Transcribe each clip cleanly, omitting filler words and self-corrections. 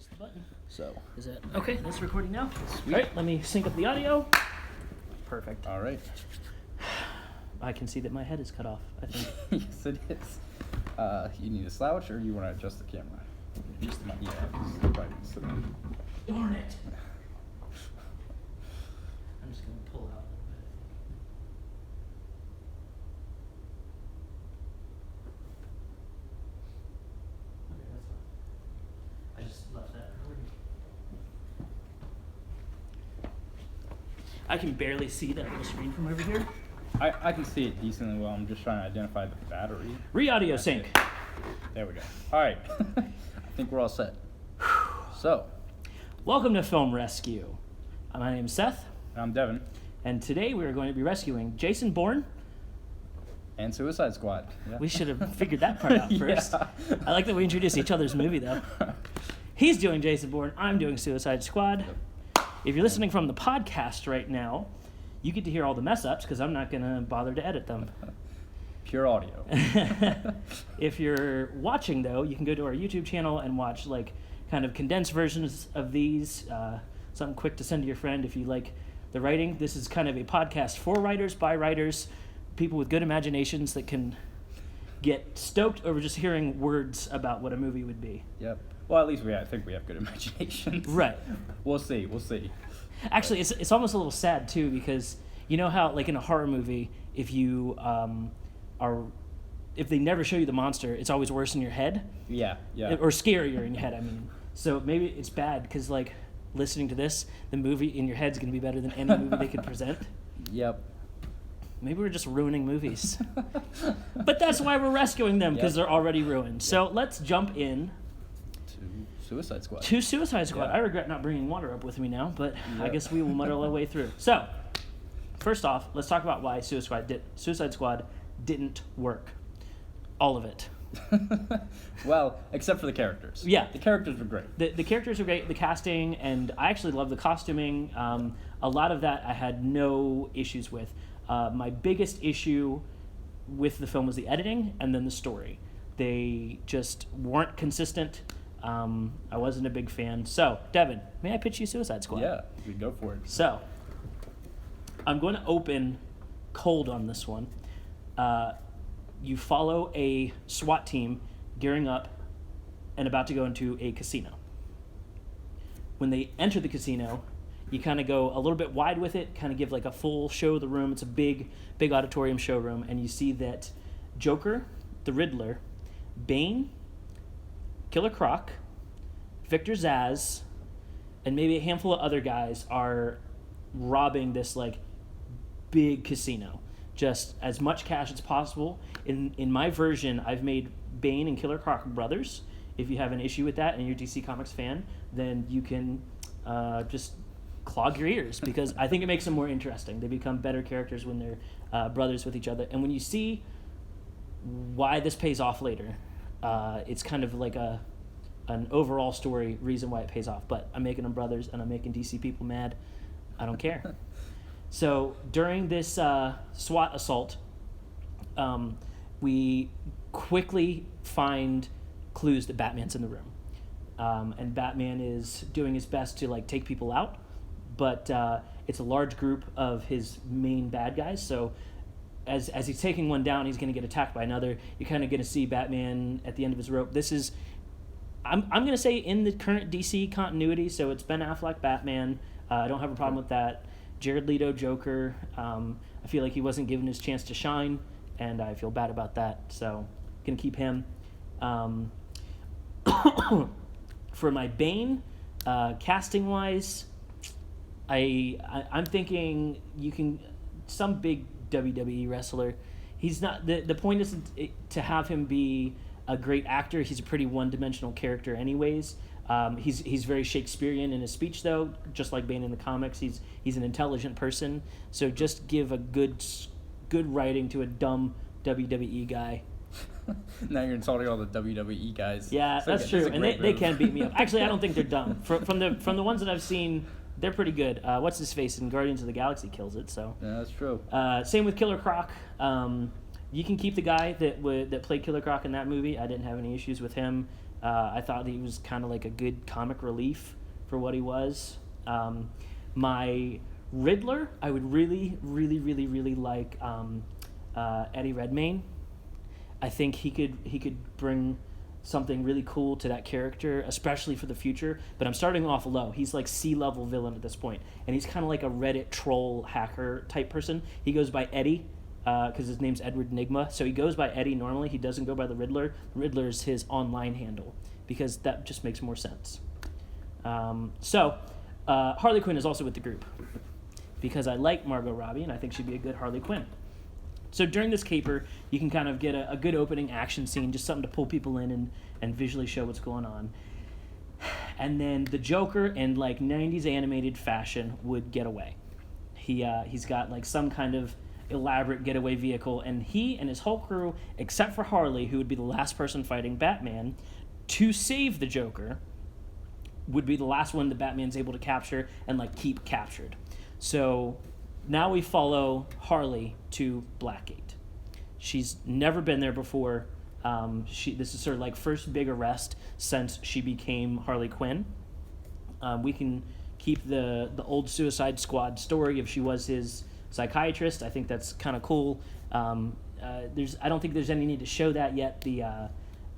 Press the button. So, Is it okay? That's recording now. Sweet. All right, let me sync up the audio. Perfect. all right. I can see that my head is cut off. I think. Yes, it is. You need a slouch, or you want to adjust the camera? Just the mic. Yeah. Darn it! I'm just gonna pull out a little bit. Okay, that's fine. I just left that recording. I can barely see that little screen from over here. I can see it decently well. I'm just trying to identify the battery. Re-audio sync. It. There we go. All right. I think we're all set. So, Welcome to Film Rescue. My name is Seth, I'm Devon. and today we are going to be rescuing Jason Bourne. And Suicide Squad. Yeah. We should have figured that part out first. Yeah. I like that we introduced each other's movie, though. He's doing Jason Bourne. I'm doing Suicide Squad. If you're listening from the podcast right now, you get to hear all the mess-ups because I'm not going to bother to edit them. Pure audio. If you're watching, though, you can go to our YouTube channel and watch, kind of condensed versions of these. Something quick to send to your friend if you like the writing. This is kind of a podcast for writers, by writers, people with good imaginations that can get stoked over just hearing words about what a movie would be. Yep. Well, at least I think we have good imaginations. Right. We'll see. Actually, it's almost a little sad, too, because you know how, in a horror movie, if you if they never show you the monster, it's always worse in your head. Yeah. Or scarier in your head, I mean. So maybe it's bad because, listening to this, the movie in your head's going to be better than any movie they could present. Yep. Maybe we're just ruining movies. But that's why we're rescuing them, because they're already ruined. So let's jump in To Suicide Squad. to Suicide Squad. Yeah. I regret not bringing water up with me now, but I Yep. guess we will muddle our way through. So, first off, let's talk about why Suicide Squad didn't work. All of it. Well, except for the characters. Yeah. The characters were great. The characters are great, the casting, and I actually love the costuming. A lot of that I had no issues with. My biggest issue with the film was the editing and then the story. They just weren't consistent. I wasn't a big fan. So, Devon, may I pitch you Suicide Squad? Yeah, we go for it. So, I'm going to open cold on this one. You follow a SWAT team gearing up and about to go into a casino. When they enter the casino, you kind of go a little bit wide with it, kind of give a full show of the room. It's a big auditorium showroom, and you see that Joker, the Riddler, Bane, Killer Croc, Victor Zsasz, and maybe a handful of other guys are robbing this big casino. Just as much cash as possible. In my version, I've made Bane and Killer Croc brothers. If you have an issue with that and you're a DC Comics fan, then you can just clog your ears, because I think it makes them more interesting. They become better characters when they're brothers with each other. And when you see why this pays off later, it's kind of an overall story reason why it pays off. But I'm making them brothers, and I'm making DC people mad. I don't care. So during this SWAT assault, we quickly find clues that Batman's in the room. And Batman is doing his best to take people out, but it's a large group of his main bad guys. So as he's taking one down, he's going to get attacked by another. You're kind of going to see Batman at the end of his rope. This is, I'm going to say, in the current DC continuity. So it's Ben Affleck Batman. I don't have a problem with that. Jared Leto Joker. I feel like he wasn't given his chance to shine, and I feel bad about that. So gonna keep him. For my Bane, casting wise, I'm thinking you can some big WWE wrestler. He's not the point isn't to have him be a great actor. He's a pretty one-dimensional character anyways. He's very Shakespearean in his speech, though, just like Bane in the comics. He's an intelligent person, so just give a good writing to a dumb WWE guy. Now you're insulting all the WWE guys. Yeah, that's true, and they can beat me up. Actually, I don't think they're dumb. From the ones that I've seen, they're pretty good. What's his face in Guardians of the Galaxy kills it. So yeah, that's true. Same with Killer Croc. You can keep the guy that played Killer Croc in that movie. I didn't have any issues with him. I thought he was kind of like a good comic relief for what he was. My Riddler, I would really, really, really, really like Eddie Redmayne. I think he could bring something really cool to that character, especially for the future. But I'm starting off low. He's like C-level villain at this point, and he's kind of like a Reddit troll hacker type person. He goes by Eddie because his name's Edward Nigma. So he goes by Eddie normally. He doesn't go by the Riddler. The Riddler is his online handle because that just makes more sense. Harley Quinn is also with the group because I like Margot Robbie and I think she'd be a good Harley Quinn. So during this caper, you can kind of get a good opening action scene, just something to pull people in and visually show what's going on. And then the Joker, in like 90s animated fashion, would get away. He's got like some kind of elaborate getaway vehicle, and he and his whole crew, except for Harley, who would be the last person fighting Batman, to save the Joker, would be the last one that Batman's able to capture and like keep captured. So now we follow Harley to Blackgate. She's never been there before. This is her like first big arrest since she became Harley Quinn. We can keep the old Suicide Squad story if she was his psychiatrist. I think that's kind of cool. I don't think there's any need to show that yet. The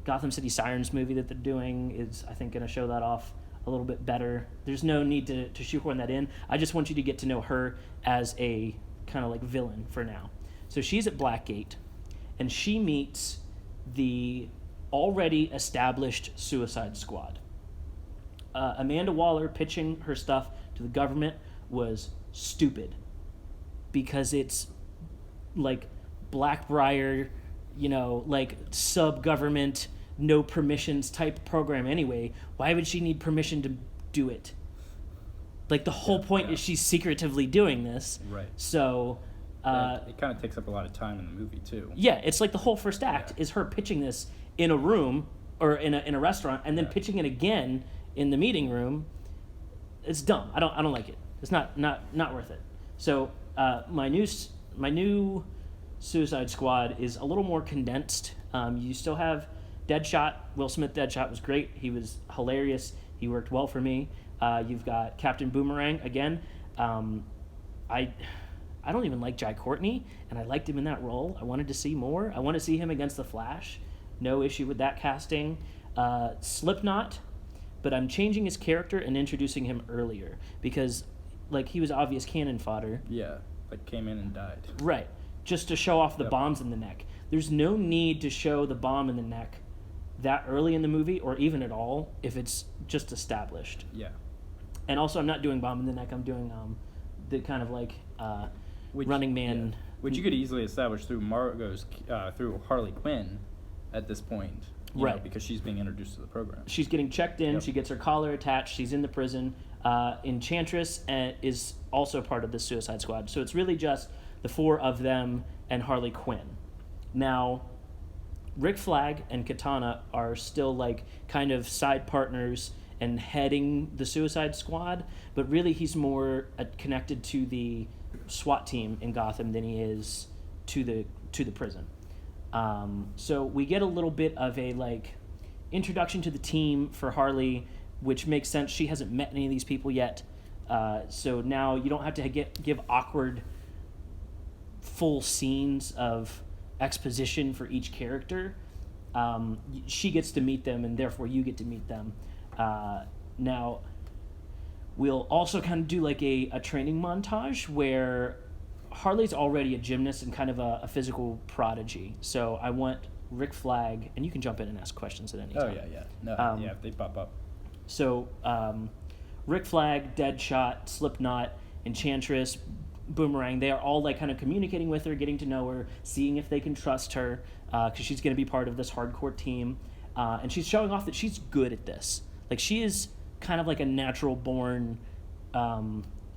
Gotham City Sirens movie that they're doing is, I think, going to show that off a little bit better. There's no need to shoehorn that in. I just want you to get to know her as a kind of like villain for now. So she's at Blackgate, and she meets the already established Suicide Squad. Amanda Waller pitching her stuff to the government was stupid because it's like Blackbriar, like sub-government, no permissions type program anyway. Why would she need permission to do it? Like the whole point is she's secretively doing this. Right. So it kind of takes up a lot of time in the movie too. Yeah, it's like the whole first act is her pitching this in a room or in a restaurant and then pitching it again in the meeting room. It's dumb. I don't like it. It's not worth it. So my new Suicide Squad is a little more condensed. You still have Deadshot. Will Smith Deadshot was great. He was hilarious. He worked well for me. You've got Captain Boomerang again. I don't even like Jai Courtney, and I liked him in that role. I wanted to see more. I want to see him against the Flash. No issue with that casting. Slipknot, but I'm changing his character and introducing him earlier because, like, he was obvious cannon fodder. Yeah, like came in and died. Right, just to show off the bombs in the neck. There's no need to show the bomb in the neck that early in the movie or even at all if it's just established. Yeah. And also, I'm not doing bomb in the neck. I'm doing the kind of like Running Man. Yeah. Which you could easily establish through through Harley Quinn at this point. Right. Because she's being introduced to the program. She's getting checked in. Yep. She gets her collar attached. She's in the prison. Enchantress is also part of the Suicide Squad. So it's really just the four of them and Harley Quinn. Now, Rick Flag and Katana are still like kind of side partners and heading the Suicide Squad, but really he's more connected to the SWAT team in Gotham than he is to the prison. So we get a little bit of a like introduction to the team for Harley, which makes sense. She hasn't met any of these people yet, so now you don't have to give awkward full scenes of exposition for each character. She gets to meet them, and therefore you get to meet them. Now, we'll also kind of do like a training montage where Harley's already a gymnast and kind of a physical prodigy. So I want Rick Flag, and you can jump in and ask questions at any time. Oh, yeah. No, if they pop up. So Rick Flag, Deadshot, Slipknot, Enchantress, Boomerang, they are all like kind of communicating with her, getting to know her, seeing if they can trust her, because she's going to be part of this hardcore team. And she's showing off that she's good at this. Like, she is kind of like a natural born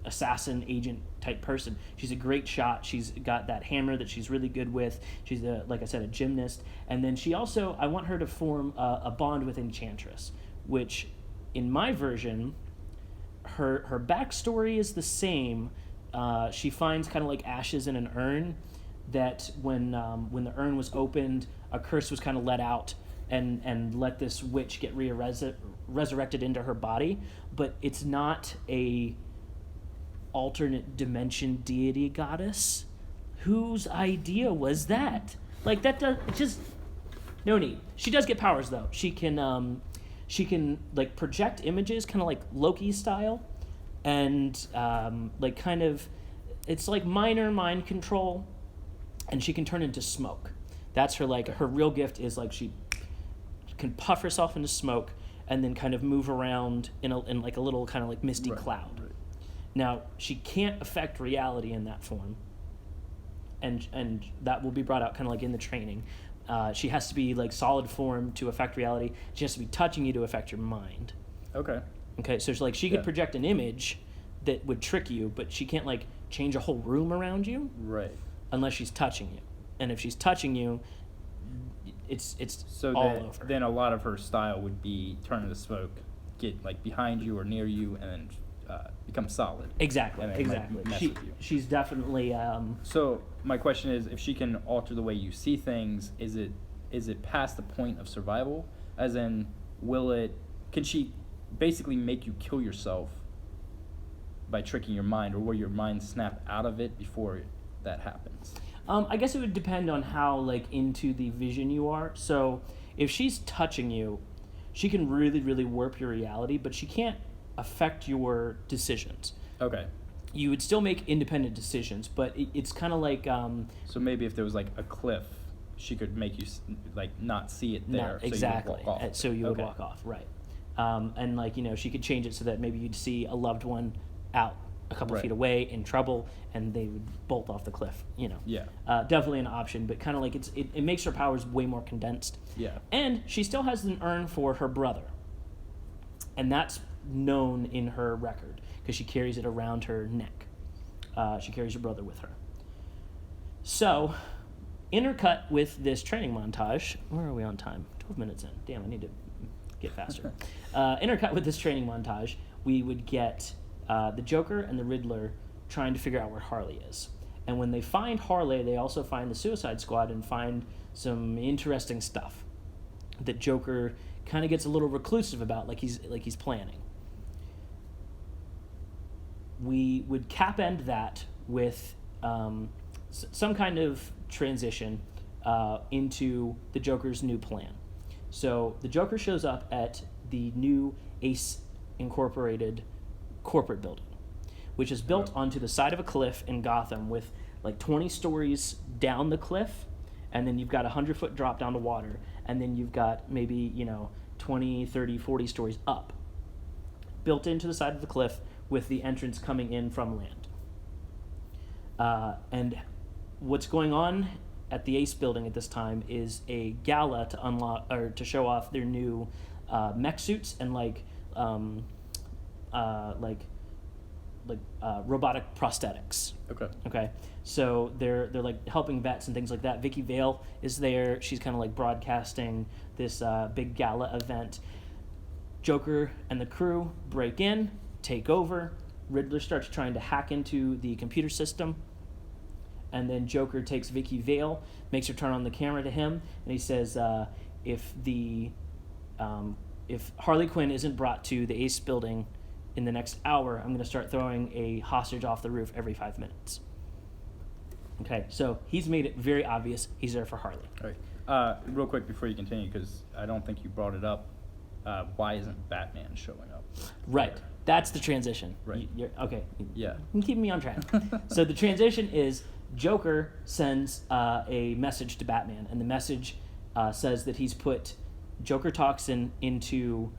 assassin agent type person. She's a great shot. She's got that hammer that she's really good with. She's like I said, a gymnast. And then she also, I want her to form a bond with Enchantress, which in my version, her backstory is the same. She finds kind of like ashes in an urn that when the urn was opened, a curse was kind of let out and let this witch get resurrected into her body, but it's not a alternate dimension deity goddess. Whose idea was that? Like, that does just no need. She does get powers though. She can like project images, kind of like Loki style, and like kind of, it's like minor mind control, and she can turn into smoke. That's her, like, her real gift is like she can puff herself into smoke and then kind of move around in like a little kind of like misty cloud. Right. Now, she can't affect reality in that form, and that will be brought out kind of like in the training. She has to be like solid form to affect reality. She has to be touching you to affect your mind. Okay. Okay, so it's like she could project an image that would trick you, but she can't like change a whole room around you. Right. Unless she's touching you. And if she's touching you, it's So all over. then a lot of her style would be turn into smoke, get like behind you or near you, and then become solid. Exactly. And then, Exactly. Like, mess with you. She's definitely. So my question is, if she can alter the way you see things, is it past the point of survival? As in, can she basically make you kill yourself by tricking your mind, or will your mind snap out of it before that happens? I guess it would depend on how like into the vision you are. So if she's touching you, she can really, really warp your reality, but she can't affect your decisions. Okay. You would still make independent decisions, but it's kind of like... so maybe if there was like a cliff, she could make you like not see it there. Exactly. So you would walk off. So you would walk off, right. And like, she could change it so that maybe you'd see a loved one out a couple feet away in trouble, and they would bolt off the cliff, Yeah. Definitely an option, but kind of like it makes her powers way more condensed. Yeah. And she still has an urn for her brother. And that's known in her record because she carries it around her neck. She carries her brother with her. So, intercut with this training montage. Where are we on time? 12 minutes in. Damn, I need to get faster. Intercut with this training montage, we would get the Joker and the Riddler trying to figure out where Harley is. And when they find Harley, they also find the Suicide Squad and find some interesting stuff that Joker kind of gets a little reclusive about, like he's planning. We would cap end that with some kind of transition into the Joker's new plan. So the Joker shows up at the new Ace Incorporated corporate building, which is built onto the side of a cliff in Gotham with like 20 stories down the cliff, and then you've got a 100-foot drop down to water, and then you've got maybe 20, 30, 40 stories up, built into the side of the cliff with the entrance coming in from land. And what's going on at the Ace building at this time is a gala to unlock or to show off their new mech suits and robotic prosthetics. Okay. So they're like helping vets and things like that. Vicky Vale is there. She's kind of like broadcasting this big gala event. Joker and the crew break in, take over. Riddler starts trying to hack into the computer system. And then Joker takes Vicky Vale, makes her turn on the camera to him, and he says, if Harley Quinn isn't brought to the Ace building in the next hour, I'm going to start throwing a hostage off the roof every 5 minutes. Okay, so he's made it very obvious he's there for Harley. All right. Real quick before you continue, because I don't think you brought it up, why isn't Batman showing up? Right. That's the transition. Right. Okay. Yeah. You're keeping me on track. So the transition is Joker sends a message to Batman, and the message says that he's put Joker toxin into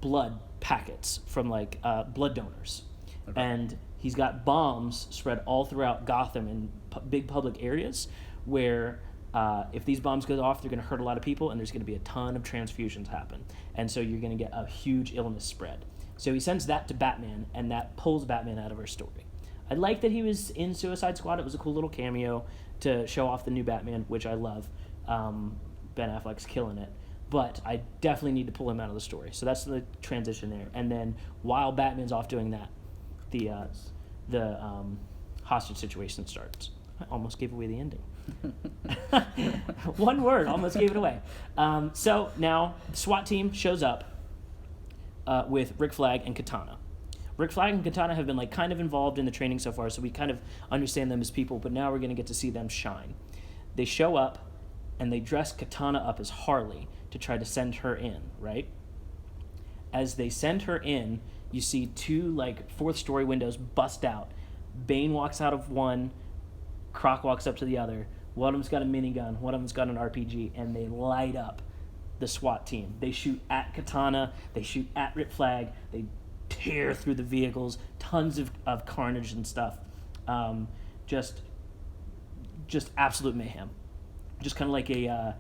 blood packets from blood donors. Okay. And he's got bombs spread all throughout Gotham in big public areas where if these bombs go off, they're going to hurt a lot of people, and there's going to be a ton of transfusions happen. And so you're going to get a huge illness spread. So he sends that to Batman, and that pulls Batman out of our story. I like that he was in Suicide Squad. It was a cool little cameo to show off the new Batman, which I love. Ben Affleck's killing it. But I definitely need to pull him out of the story. So that's the transition there. And then while Batman's off doing that, the hostage situation starts. I almost gave away the ending. One word, almost gave it away. So now the SWAT team shows up with Rick Flag and Katana. Rick Flag and Katana have been like kind of involved in the training so far, so we kind of understand them as people, but now we're going to get to see them shine. They show up, and they dress Katana up as Harley to try to send her in, right? As they send her in, you see two like fourth-story windows bust out. Bane walks out of one, Croc walks up to the other. One of them's got a minigun, one of them's got an RPG, and they light up the SWAT team. They shoot at Katana, they shoot at Rick Flag, they tear through the vehicles, tons of carnage and stuff. Just absolute mayhem. Just kind of like a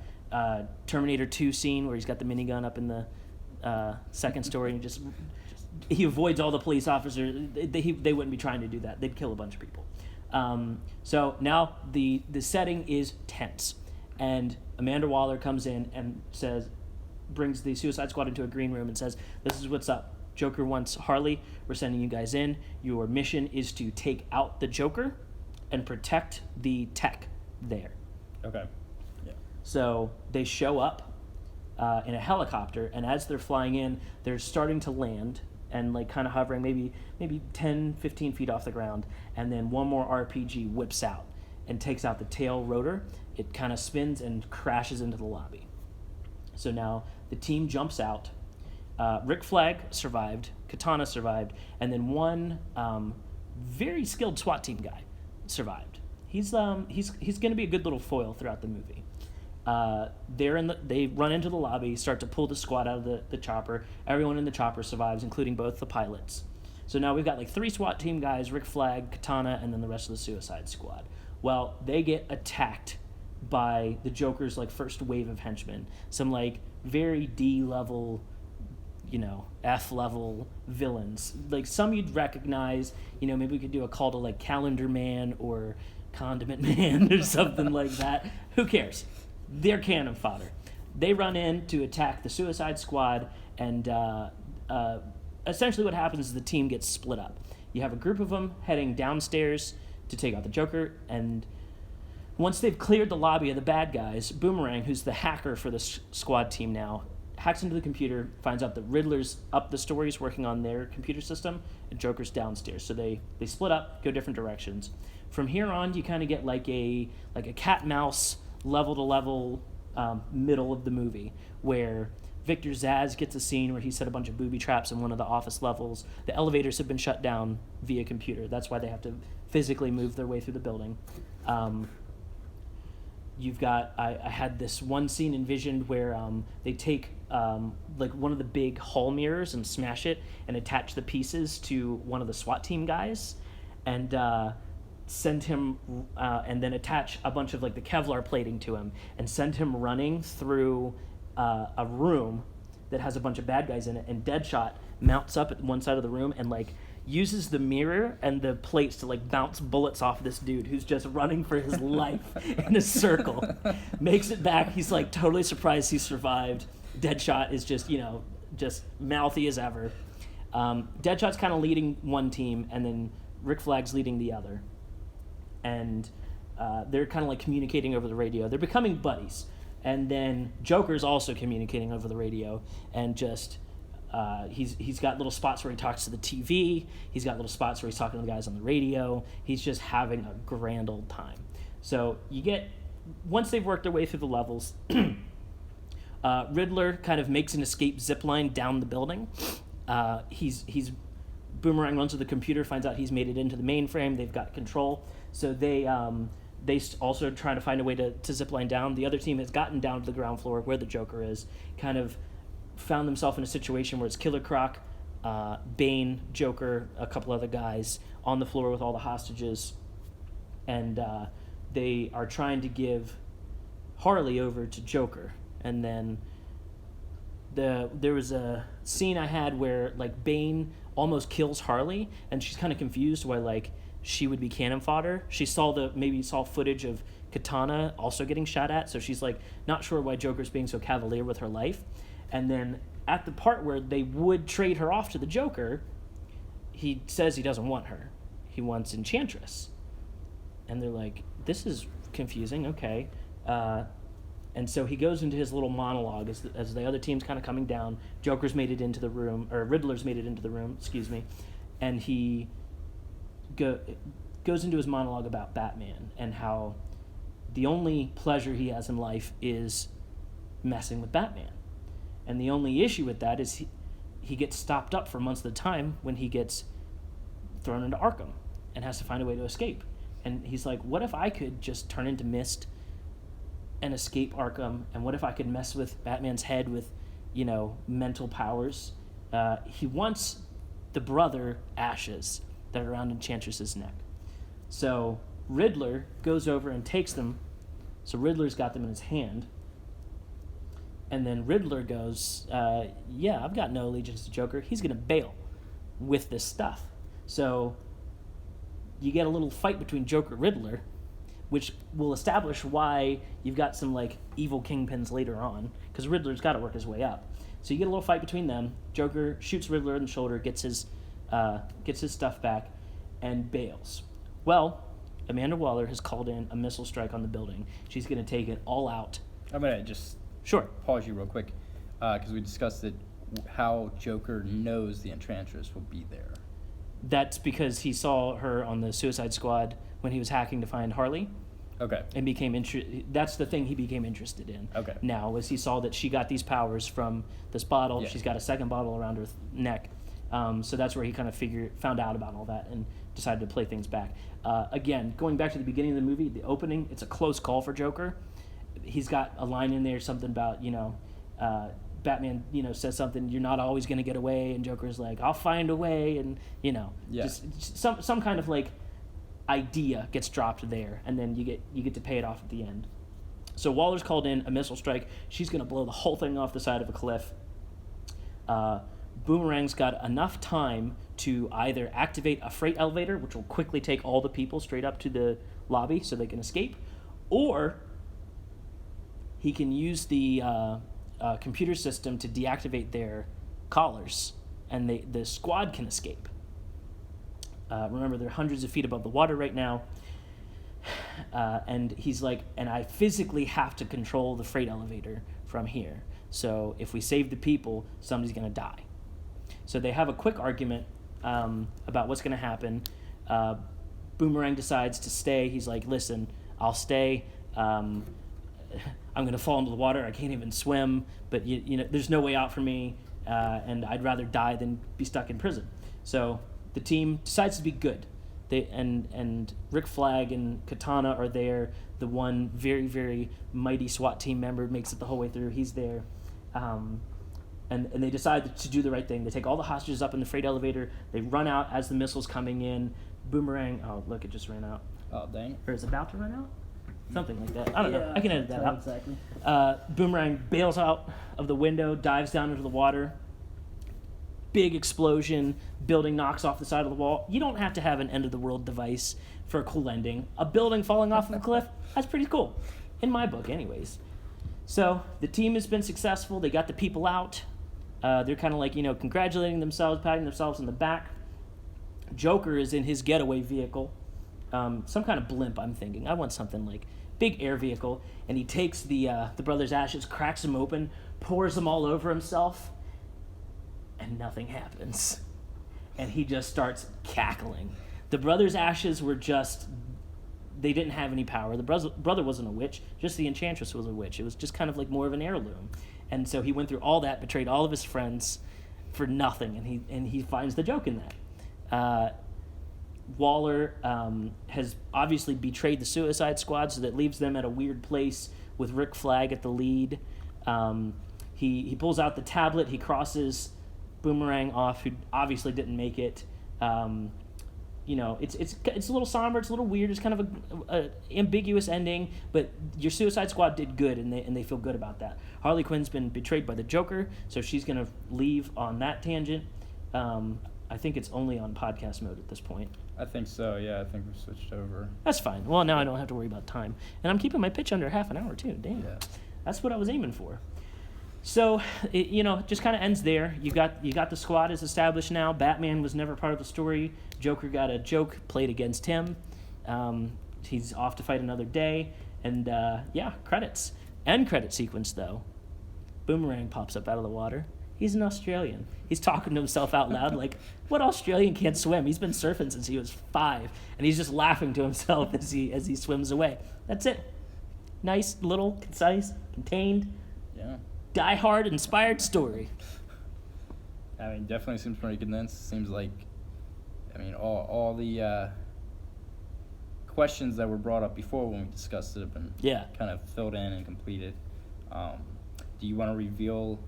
Terminator 2 scene where he's got the minigun up in the second story and just he avoids all the police officers. They wouldn't be trying to do that. They'd kill a bunch of people. So now the setting is tense, and Amanda Waller comes in and brings the Suicide Squad into a green room and says, "This is what's up. Joker wants Harley. We're sending you guys in. Your mission is to take out the Joker and protect the tech there." Okay. Yeah. So they show up in a helicopter, and as they're flying in, they're starting to land and like kind of hovering maybe 10, 15 feet off the ground, and then one more RPG whips out and takes out the tail rotor. It kind of spins and crashes into the lobby. So now the team jumps out. Rick Flag survived, Katana survived, and then one very skilled SWAT team guy survived. He's going to be a good little foil throughout the movie. They run into the lobby, start to pull the squad out of the chopper. Everyone in the chopper survives, including both the pilots. So now we've got like 3 SWAT team guys, Rick Flag, Katana, and then the rest of the Suicide Squad. Well, they get attacked by the Joker's like first wave of henchmen. Some like very D-level, F-level villains. Like some you'd recognize, maybe we could do a call to like Calendar Man or Condiment Man or something like that. Who cares? They're cannon fodder. They run in to attack the Suicide Squad, and essentially what happens is the team gets split up. You have a group of them heading downstairs to take out the Joker, and once they've cleared the lobby of the bad guys, Boomerang, who's the hacker for the squad team now, hacks into the computer, finds out that Riddler's up the stories working on their computer system, and Joker's downstairs. So they split up, go different directions. From here on, you kind of get like a cat-mouse level-to-level middle of the movie, where Victor Zsasz gets a scene where he set a bunch of booby traps in one of the office levels. The elevators have been shut down via computer. That's why they have to physically move their way through the building. You've got, I had this one scene envisioned where they take like one of the big hall mirrors and smash it and attach the pieces to one of the SWAT team guys, and send him and then attach a bunch of like the Kevlar plating to him and send him running through a room that has a bunch of bad guys in it, and Deadshot mounts up at one side of the room and like uses the mirror and the plates to like bounce bullets off this dude who's just running for his life in a circle. Makes it back. He's like totally surprised he survived. Deadshot is just mouthy as ever. Deadshot's kind of leading one team, and then Rick Flag's leading the other. And they're kind of like communicating over the radio. They're becoming buddies. And then Joker's also communicating over the radio, and just he's got little spots where he talks to the TV. He's got little spots where he's talking to the guys on the radio. He's just having a grand old time. So once they've worked their way through the levels, Riddler kind of makes an escape zipline down the building. Boomerang runs to the computer, finds out he's made it into the mainframe. They've got control. So they also try to find a way to zipline down. The other team has gotten down to the ground floor where the Joker is, kind of found themselves in a situation where it's Killer Croc, Bane, Joker, a couple other guys on the floor with all the hostages, and they are trying to give Harley over to Joker. And then there was a scene I had where like Bane almost kills Harley, and she's kind of confused why like she would be cannon fodder. She saw footage of Katana also getting shot at, so she's like not sure why Joker's being so cavalier with her life. And then at the part where they would trade her off to the Joker, he says he doesn't want her. He wants Enchantress. And they're like, this is confusing. Okay. And so he goes into his little monologue as the other team's kind of coming down. Joker's made it into the room, or Riddler's made it into the room, excuse me. And he goes into his monologue about Batman and how the only pleasure he has in life is messing with Batman. And the only issue with that is he gets stopped up for months at a time when he gets thrown into Arkham and has to find a way to escape. And he's like, what if I could just turn into mist and escape Arkham? And what if I could mess with Batman's head with, mental powers? He wants the brother ashes that are around Enchantress's neck. So Riddler goes over and takes them. So Riddler's got them in his hand. And then Riddler goes, yeah, I've got no allegiance to Joker. He's going to bail with this stuff. So you get a little fight between Joker and Riddler, which will establish why you've got some, evil kingpins later on, because Riddler's got to work his way up. So you get a little fight between them. Joker shoots Riddler in the shoulder, gets his stuff back, and bails. Well, Amanda Waller has called in a missile strike on the building. She's going to take it all out. I'm going to just pause you real quick, because we discussed how Joker knows the Enchantress will be there. That's because he saw her on the Suicide Squad when he was hacking to find Harley. Okay. And became that's the thing he became interested in. Okay. Now, was he saw that she got these powers from this bottle. Yeah. She's got a second bottle around her neck. So that's where he kind of found out about all that and decided to play things back. Again, going back to the beginning of the movie, the opening, it's a close call for Joker. He's got a line in there, something about, Batman, says something, you're not always going to get away, and Joker's like, I'll find a way, and, just some kind of, idea gets dropped there, and then you get to pay it off at the end. So Waller's called in a missile strike. She's going to blow the whole thing off the side of a cliff. Boomerang's got enough time to either activate a freight elevator, which will quickly take all the people straight up to the lobby so they can escape, or he can use the computer system to deactivate their collars, and the squad can escape. Remember, they're hundreds of feet above the water right now, and he's like, and I physically have to control the freight elevator from here. So if we save the people, somebody's going to die. So they have a quick argument about what's going to happen. Boomerang decides to stay. He's like, listen, I'll stay. I'm going to fall into the water. I can't even swim, but there's no way out for me, and I'd rather die than be stuck in prison. So the team decides to be good. And Rick Flag and Katana are there. The one very, very mighty SWAT team member makes it the whole way through. He's there. And they decide to do the right thing. They take all the hostages up in the freight elevator. They run out as the missile's coming in. Boomerang, oh, look, it just ran out. Oh, dang. Or is it about to run out? Something like that. I don't know. I can edit that out. Exactly. Boomerang bails out of the window, dives down into the water. Big explosion. Building knocks off the side of the wall. You don't have to have an end-of-the-world device for a cool ending. A building falling off of a cliff, that's pretty cool. In my book, anyways. So the team has been successful. They got the people out. They're kind of congratulating themselves, patting themselves on the back. Joker is in his getaway vehicle. Some kind of blimp, I'm thinking. I want something like big air vehicle. And he takes the brother's ashes, cracks them open, pours them all over himself, and nothing happens. And he just starts cackling. The brother's ashes were they didn't have any power. The brother wasn't a witch, just the Enchantress was a witch. It was just kind of like more of an heirloom. And so he went through all that, betrayed all of his friends for nothing, and he finds the joke in that. Waller has obviously betrayed the Suicide Squad, so that leaves them at a weird place with Rick Flag at the lead. He pulls out the tablet. He crosses Boomerang off, who obviously didn't make it. It's a little somber. It's a little weird. It's kind of a ambiguous ending, but your Suicide Squad did good, and they feel good about that. Harley Quinn's been betrayed by the Joker, so she's gonna leave on that tangent. I think it's only on podcast mode at this point. I think so, yeah. I think we've switched over. That's fine. Well, now I don't have to worry about time. And I'm keeping my pitch under half an hour, too. Damn. Yeah. That's what I was aiming for. So, it just kind of ends there. You got the squad is established now. Batman was never part of the story. Joker got a joke played against him. he's off to fight another day, and credits. End credit sequence though. Boomerang pops up out of the water. He's an Australian. He's talking to himself out loud like, what Australian can't swim? He's been surfing since he was 5, and he's just laughing to himself as he swims away. That's it. Nice, little, concise, contained, die-hard, inspired story. I mean, definitely seems pretty condensed. Seems like, I mean, all the questions that were brought up before when we discussed it have been kind of filled in and completed. Do you want to reveal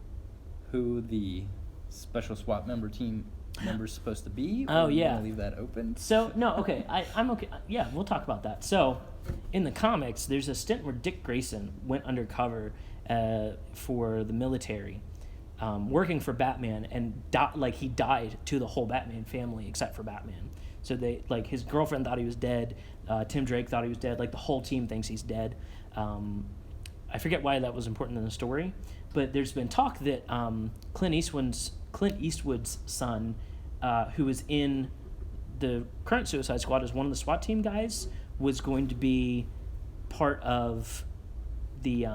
who the special SWAT member is supposed to be? Or do you want to leave that open? So, no, okay. I'm okay. Yeah, we'll talk about that. So, in the comics, there's a stint where Dick Grayson went undercover for the military, working for Batman, and he died to the whole Batman family except for Batman. So his girlfriend thought he was dead. Tim Drake thought he was dead. Like, the whole team thinks he's dead. I forget why that was important in the story, but there's been talk that Clint Eastwood's son, who is in the current Suicide Squad as one of the SWAT team guys, was going to be part of the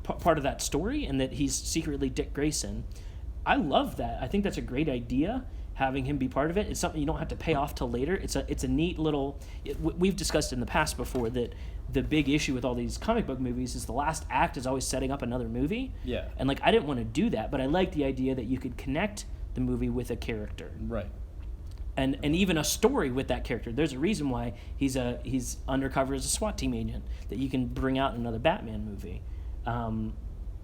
part of that story, and that he's secretly Dick Grayson. I love that. I think that's a great idea, having him be part of it. It's something you don't have to pay off till later. It's a neat little. We've discussed in the past before that the big issue with all these comic book movies is the last act is always setting up another movie. Yeah. And I didn't want to do that, but I like the idea that you could connect the movie with a character. Right. And even a story with that character. There's a reason why he's undercover as a SWAT team agent that you can bring out in another Batman movie.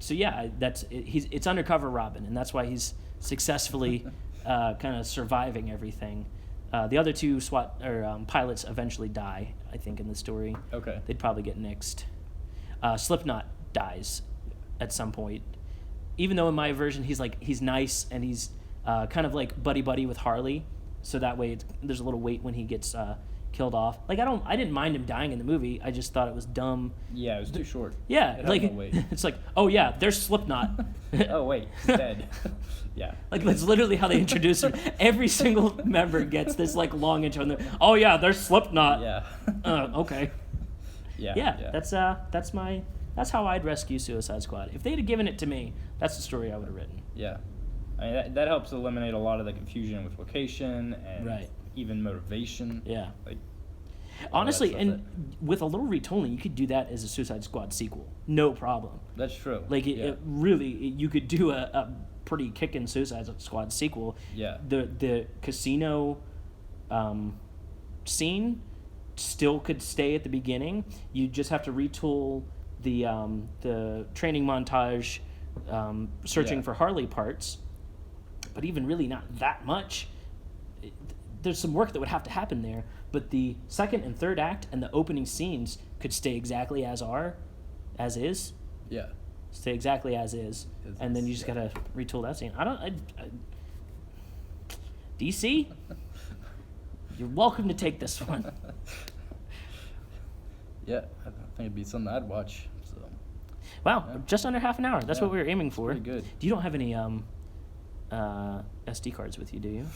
It's undercover Robin, and that's why he's successfully kind of surviving everything. The other two SWAT or pilots eventually die, I think, in the story. Okay. They'd probably get nixed. Slipknot dies at some point. Even though in my version he's nice and he's kind of like buddy with Harley, so that way there's a little weight when he gets killed off. I didn't mind him dying in the movie. I just thought it was dumb. Yeah, it was too short. Yeah, it had no weight. It's like, oh yeah, there's Slipknot. Oh wait, he's dead. Yeah. That's literally how they introduce him. Every single member gets this long intro, and oh yeah, there's Slipknot. Yeah. Okay. Yeah. That's how I'd rescue Suicide Squad. If they'd have given it to me, that's the story I would have written. Yeah. I mean, that helps eliminate a lot of the confusion with location and even motivation. Yeah. Honestly, and with a little retooling, you could do that as a Suicide Squad sequel. No problem. That's true. It really, you could do a pretty kickin' Suicide Squad sequel. Yeah. The casino scene still could stay at the beginning. You just have to retool the training montage, searching for Harley parts. But even really not that much. There's some work that would have to happen there, but the second and third act and the opening scenes could stay exactly as is. Yeah. Stay exactly as is, and then you just gotta retool that scene. DC, you're welcome to take this one. Yeah, I think it'd be something I'd watch. So. Wow, just under half an hour. That's what we were aiming for. Pretty good. You don't have any SD cards with you, do you?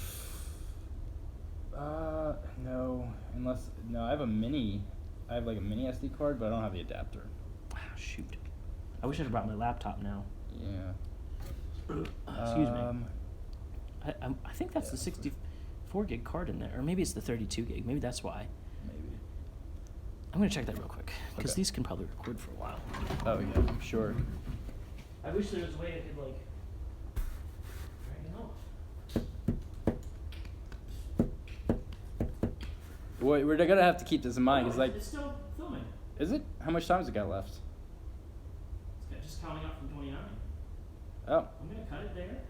No. I have a mini SD card, but I don't have the adapter. Wow, shoot. I wish I'd have brought my laptop now. Yeah. Excuse me. I think that's the 64 gig card in there, or maybe it's the 32 gig. Maybe that's why. Maybe. I'm gonna check that real quick because these can probably record for a while. Oh yeah, I'm sure. I wish there was a way I could Wait, we're gonna have to keep this in mind. It's still filming. Is it? How much time has it got left? It's just counting up from 29. Oh. I'm gonna cut it there.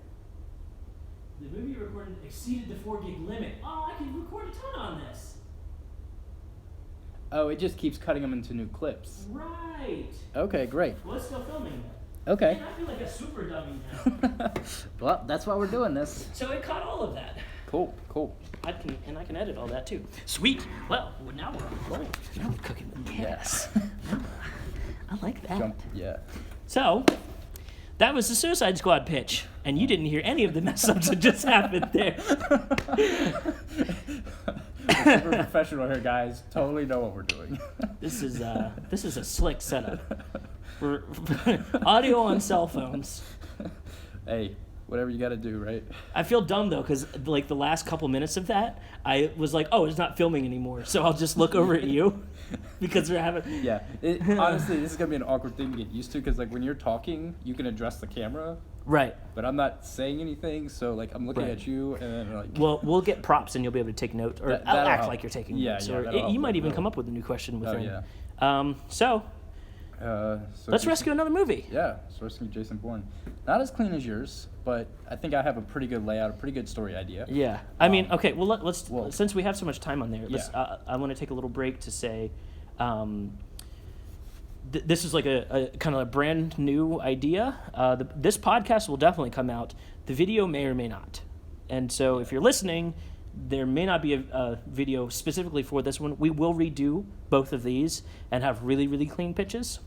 The movie you recorded exceeded the 4 gig limit. Oh, I can record a ton on this. Oh, it just keeps cutting them into new clips. Right. Okay, great. Well, it's still filming. Okay. Man, I feel like a super dummy now. Well, that's why we're doing this. So it caught all of that. Cool. I can edit all that too. Sweet. Well, now we're on roll. Now we're cooking with gas. I like that. Yeah. So, that was the Suicide Squad pitch, and you didn't hear any of the mess ups that just happened there. We're super professional here, guys. Totally know what we're doing. This is a slick setup. We're audio on cell phones. Hey, whatever you got to do, right? I feel dumb though, because like the last couple minutes of that, I was like, oh, it's not filming anymore, so I'll just look over at you because we're having. Yeah. Honestly, this is gonna be an awkward thing to get used to, because like when you're talking, you can address the camera, Right. but I'm not saying anything, so like I'm looking Right. at you, and then like. Well, we'll get props, and you'll be able to take notes, or I'll that'll act help. like you're taking Yeah, notes, yeah, or that'll help. you might even That'll- come up with a new question Oh within. yeah. So So let's rescue another movie. Yeah, so rescue Jason Bourne. Not as clean as yours, but I think I have a pretty good layout, a pretty good story idea. Yeah, I mean, okay. Well, let's well- since we have so much time on there, let's. Yeah. I want to take a little break to say, this is like a kind of a brand new idea. This podcast will definitely come out. The video may or may not, and so if you're listening, there may not be a video specifically for this one. We will redo both of these and have really, really clean pitches.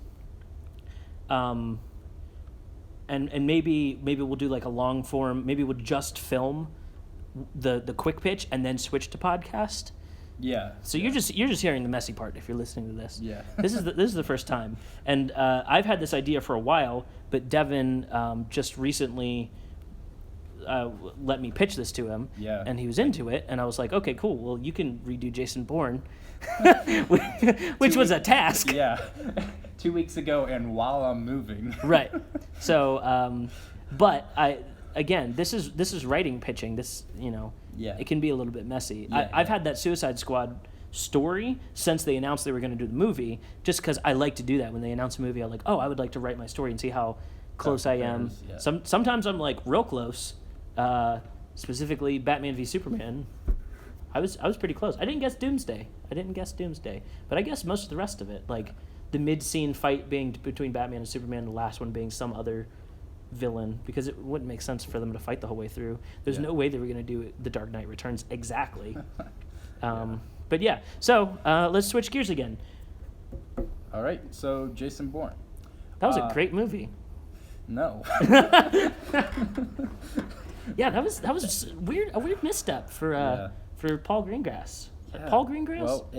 And maybe we'll do like a long form. Maybe we'll just film the quick pitch and then switch to podcast. Yeah. So you're just hearing the messy part if you're listening to this. Yeah. this is the first time, and I've had this idea for a while, but Devon just recently let me pitch this to him. Yeah. And he was into it, and I was like, okay, cool. Well, you can redo Jason Bourne, which was a task. Yeah. 2 weeks ago, and while I'm moving. Right. So, but this is writing pitching. This, Yeah. it can be a little bit messy. Yeah, I've yeah. had that Suicide Squad story since they announced they were going to do the movie, just because I like to do that. When they announce a movie, I'm like, oh, I would like to write my story and see how close I am. Yeah. Sometimes I'm like real close. Specifically, Batman v Superman. I was pretty close. I didn't guess Doomsday, but I guessed most of the rest of it. Like the mid-scene fight being between Batman and Superman, the last one being some other villain, because it wouldn't make sense for them to fight the whole way through. There's Yeah. no way they were going to do The Dark Knight Returns exactly. But yeah, so let's switch gears again. All right, so Jason Bourne. That was a great movie. No. Yeah, that was just a weird misstep for Paul Greengrass. Yeah. Paul Greengrass? Well,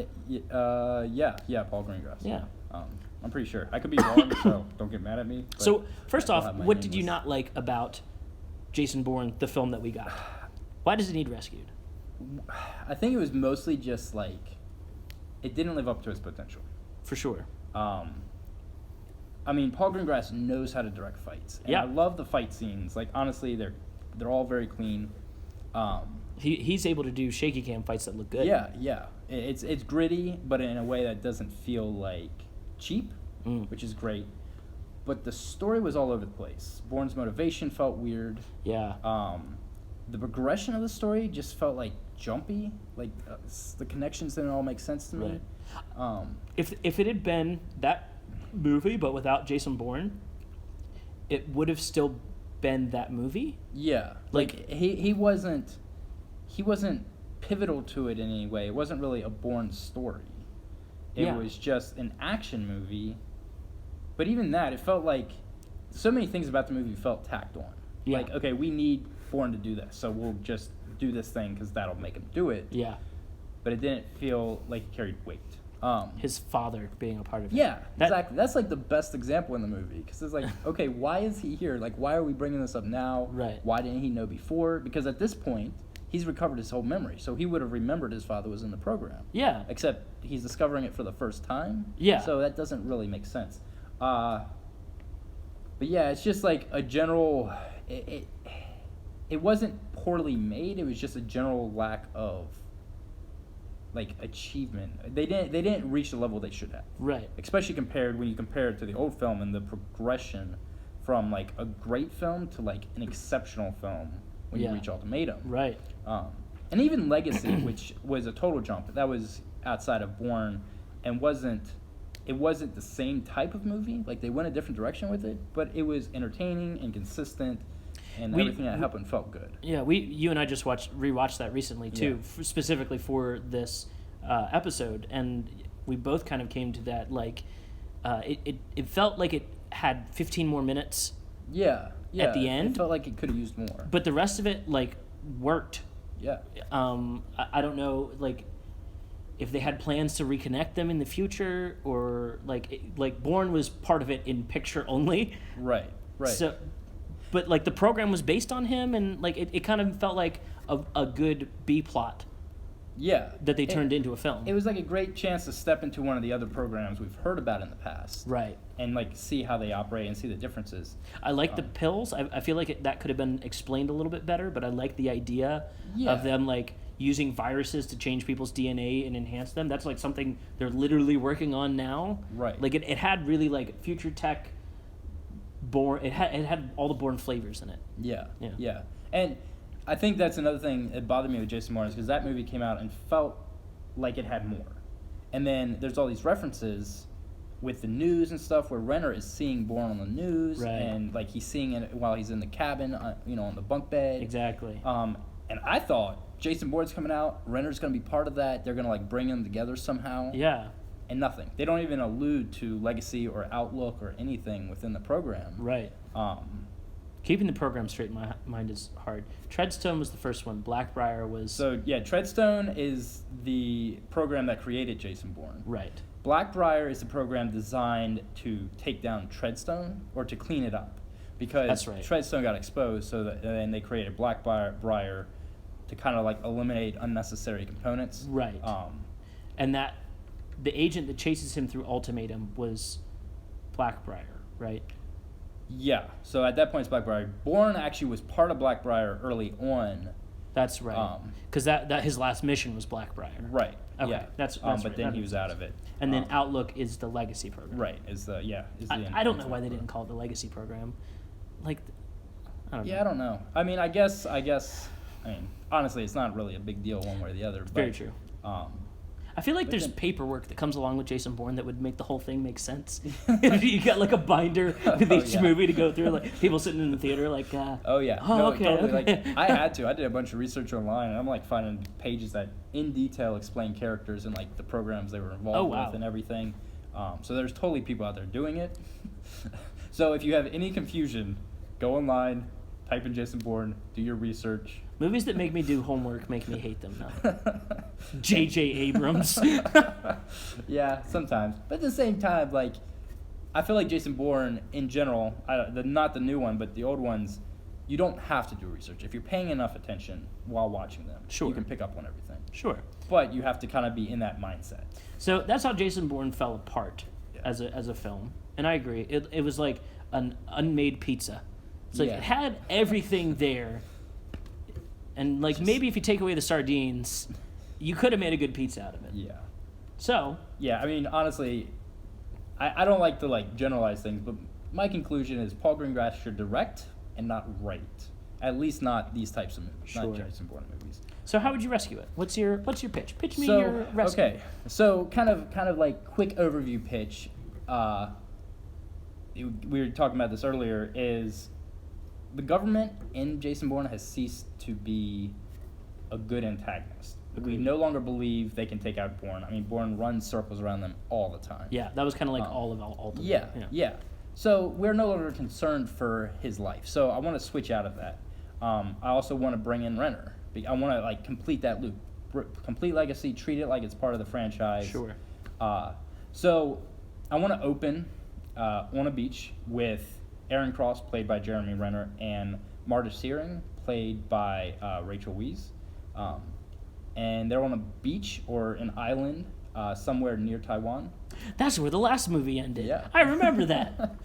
yeah, Paul Greengrass. Yeah. I'm pretty sure. I could be wrong, so don't get mad at me. but So first I'll off, have my what name did you listed. not like about Jason Bourne, the film that we got? Why does it need rescued? I think it was mostly just like it didn't live up to its potential. For sure. I mean, Paul Greengrass knows how to direct fights. And Yeah. I love the fight scenes. Like honestly, they're all very clean. He's able to do shaky cam fights that look good. Yeah. It's gritty, but in a way that doesn't feel like cheap, which is great. But the story was all over the place. Bourne's motivation felt weird. Yeah. The progression of the story just felt like jumpy. Like the connections didn't all make sense to me. Right. If it had been that movie but without Jason Bourne, it would have still been that movie. Yeah, like he wasn't pivotal to it in any way. It wasn't really a Bourne story. It Yeah. was just an action movie. But even that, it felt like so many things about the movie felt tacked on. Yeah. Like, okay, we need Bourne to do this, so we'll just do this thing because that'll make him do it. Yeah. But it didn't feel like it carried weight. His father being a part of it. Yeah, That- exactly. That's like the best example in the movie because it's like, okay, why is he here? Like, why are we bringing this up now? Right. Why didn't he know before? Because at this point, he's recovered his whole memory, so he would have remembered his father was in the program. Yeah. Except he's discovering it for the first time. Yeah. So that doesn't really make sense. But yeah, it's just like a general. It wasn't poorly made. It was just a general lack of like achievement. They didn't reach the level they should have. Right. Especially when you compare it to the old film and the progression from like a great film to like an exceptional film when Yeah. you reach Ultimatum. Right. And even Legacy, which was a total jump, that was outside of Bourne, and it wasn't the same type of movie. Like they went a different direction with it, but it was entertaining and consistent, and everything that happened felt good. Yeah, you and I just rewatched that recently too, specifically for this episode, and we both kind of came to that like it felt like it had 15 more minutes. Yeah. At the end? it felt like it could have used more. But the rest of it like worked. Yeah. I don't know, like if they had plans to reconnect them in the future, or like Bourne was part of it in picture only. Right. Right. So, but like the program was based on him, and like it kind of felt like a good B plot Yeah. that they turned into a film. It was like a great chance to step into one of the other programs we've heard about in the past. Right. And like see how they operate and see the differences. I like the pills. I feel like that could have been explained a little bit better, but I like the idea of them like using viruses to change people's DNA and enhance them. That's like something they're literally working on now. Right. Like it had really like future tech. Bourne. It had all the Bourne flavors in it. Yeah. And I think that's another thing that bothered me with Jason Bourne is because that movie came out and felt like it had more. And then there's all these references with the news and stuff where Renner is seeing Bourne on the news, right. and like he's seeing it while he's in the cabin, on the bunk bed. Exactly. And I thought Jason Bourne's coming out, Renner's going to be part of that. They're going to like bring them together somehow. Yeah. And nothing. They don't even allude to legacy or outlook or anything within the program. Right. Keeping the program straight in my mind is hard. Treadstone was the first one. Blackbriar was... So, yeah, Treadstone is the program that created Jason Bourne. Right. Blackbriar is the program designed to take down Treadstone or to clean it up. Because That's right. Treadstone got exposed, and they created Blackbriar to kind of like eliminate unnecessary components. Right. And that... The agent that chases him through Ultimatum was Blackbriar, right? Yeah. So at that point, it's Blackbriar. Bourne actually was part of Blackbriar early on. That's right. Because that his last mission was Blackbriar. Right. Okay. Yeah. That's but right. then he was out of it. And then Outlook is the legacy program. Right. I don't know why they didn't call it the legacy program. Like, I don't know. Yeah, I don't know. I mean, I guess. I mean, honestly, it's not really a big deal one way or the other. But, very true. I feel like there's paperwork that comes along with Jason Bourne that would make the whole thing make sense. You got like a binder with each movie to go through, like people sitting in the theater, like. Oh yeah. Oh, no, okay. Totally. Okay. Like I had to. I did a bunch of research online, and I'm like finding pages that in detail explain characters and like the programs they were involved with and everything. So there's totally people out there doing it. So if you have any confusion, go online, type in Jason Bourne, do your research. Movies that make me do homework make me hate them now. J.J. Abrams. Yeah, sometimes. But at the same time, like, I feel like Jason Bourne, in general, not the new one, but the old ones, you don't have to do research. If you're paying enough attention while watching them, you can pick up on everything. Sure. But you have to kind of be in that mindset. So that's how Jason Bourne fell apart as a film. And I agree. It was like an unmade pizza. It's like it had everything there. And like maybe if you take away the sardines, you could have made a good pizza out of it. Yeah. So. Yeah, I mean, honestly, I don't like to like generalize things, but my conclusion is Paul Greengrass should direct and not write. At least not these types of movies, not Jason Bourne movies. So how would you rescue it? What's your pitch? Pitch me your rescue. Okay. So kind of like quick overview pitch. We were talking about this earlier. Is the government in Jason Bourne has ceased to be a good antagonist. Agreed. We no longer believe they can take out Bourne. I mean, Bourne runs circles around them all the time. Yeah, that was kind of like all of Ultimate. Yeah. So we're no longer concerned for his life. So I want to switch out of that. I also want to bring in Renner. I want to like complete that loop, complete Legacy, treat it like it's part of the franchise. Sure. So I want to open on a beach with Aaron Cross, played by Jeremy Renner, and Marta Searing, played by Rachel Weisz. And they're on a beach or an island somewhere near Taiwan. That's where the last movie ended. Yeah. I remember that.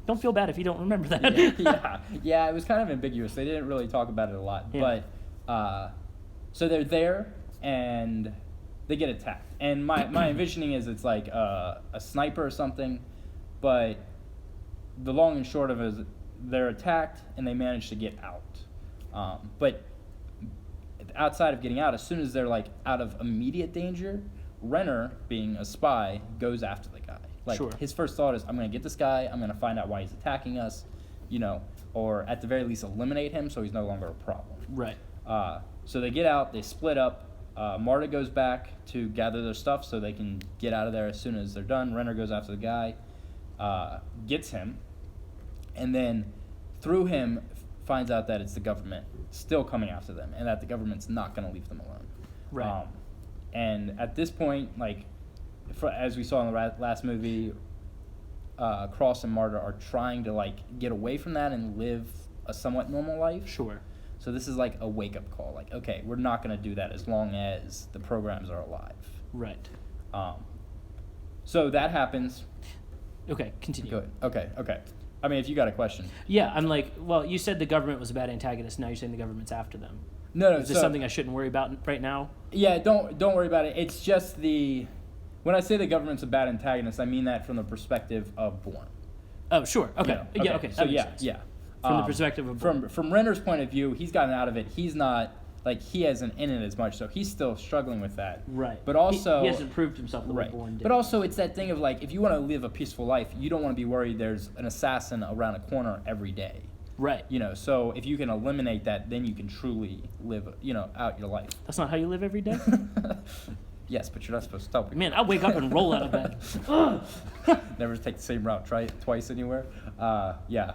Don't feel bad if you don't remember that. Yeah, it was kind of ambiguous. They didn't really talk about it a lot. Yeah. But, so they're there, and they get attacked. And my envisioning is it's like a sniper or something, but the long and short of it is they're attacked, and they manage to get out. But outside of getting out, as soon as they're like out of immediate danger, Renner, being a spy, goes after the guy. Like his first thought is, I'm going to get this guy, I'm going to find out why he's attacking us, or at the very least eliminate him so he's no longer a problem. Right. So they get out, they split up. Marta goes back to gather their stuff so they can get out of there as soon as they're done. Renner goes after the guy, gets him, and then through him finds out that it's the government still coming after them and that the government's not going to leave them alone. Right. And at this point, like, as we saw in the last movie, Cross and Marta are trying to like get away from that and live a somewhat normal life. Sure. So this is like a wake-up call. Like, okay, we're not going to do that as long as the programs are alive. Right. So that happens. Okay, continue. Good. Okay. I mean, if you got a question. Yeah, I'm like, well, you said the government was a bad antagonist. Now you're saying the government's after them. No. Is this something I shouldn't worry about right now? Yeah, don't worry about it. It's just when I say the government's a bad antagonist, I mean that from the perspective of Bourne. Oh, sure. Okay. You know, Yeah. Okay. So that makes sense. yeah. From the perspective of Bourne. From Renner's point of view, he's gotten out of it. He's not like he hasn't in it as much, so he's still struggling with that. Right. But also he hasn't proved himself the way right. Bourne did. But also, it's that thing of like, if you want to live a peaceful life, you don't want to be worried there's an assassin around a corner every day. Right. You know, so if you can eliminate that, then you can truly live, out your life. That's not how you live every day? Yes, but you're not supposed to tell people. Man, I wake up and roll out of bed. Never take the same route twice anywhere. Yeah.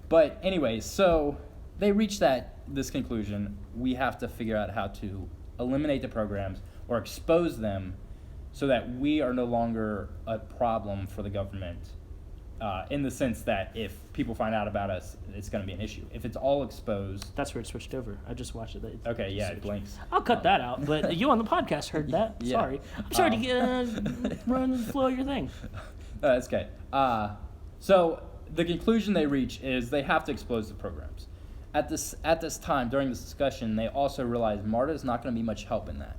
But anyway, so they reach this conclusion. We have to figure out how to eliminate the programs or expose them so that we are no longer a problem for the government, in the sense that if people find out about us, it's going to be an issue. If it's all exposed... That's where it switched over. I just watched it. Okay, yeah, it blinks. I'll cut that out, but you on the podcast heard that. Yeah. Sorry. I'm sorry to run and flow your thing. That's okay. So the conclusion they reach is they have to expose the programs. At this time, during this discussion, they also realize Marta's not going to be much help in that.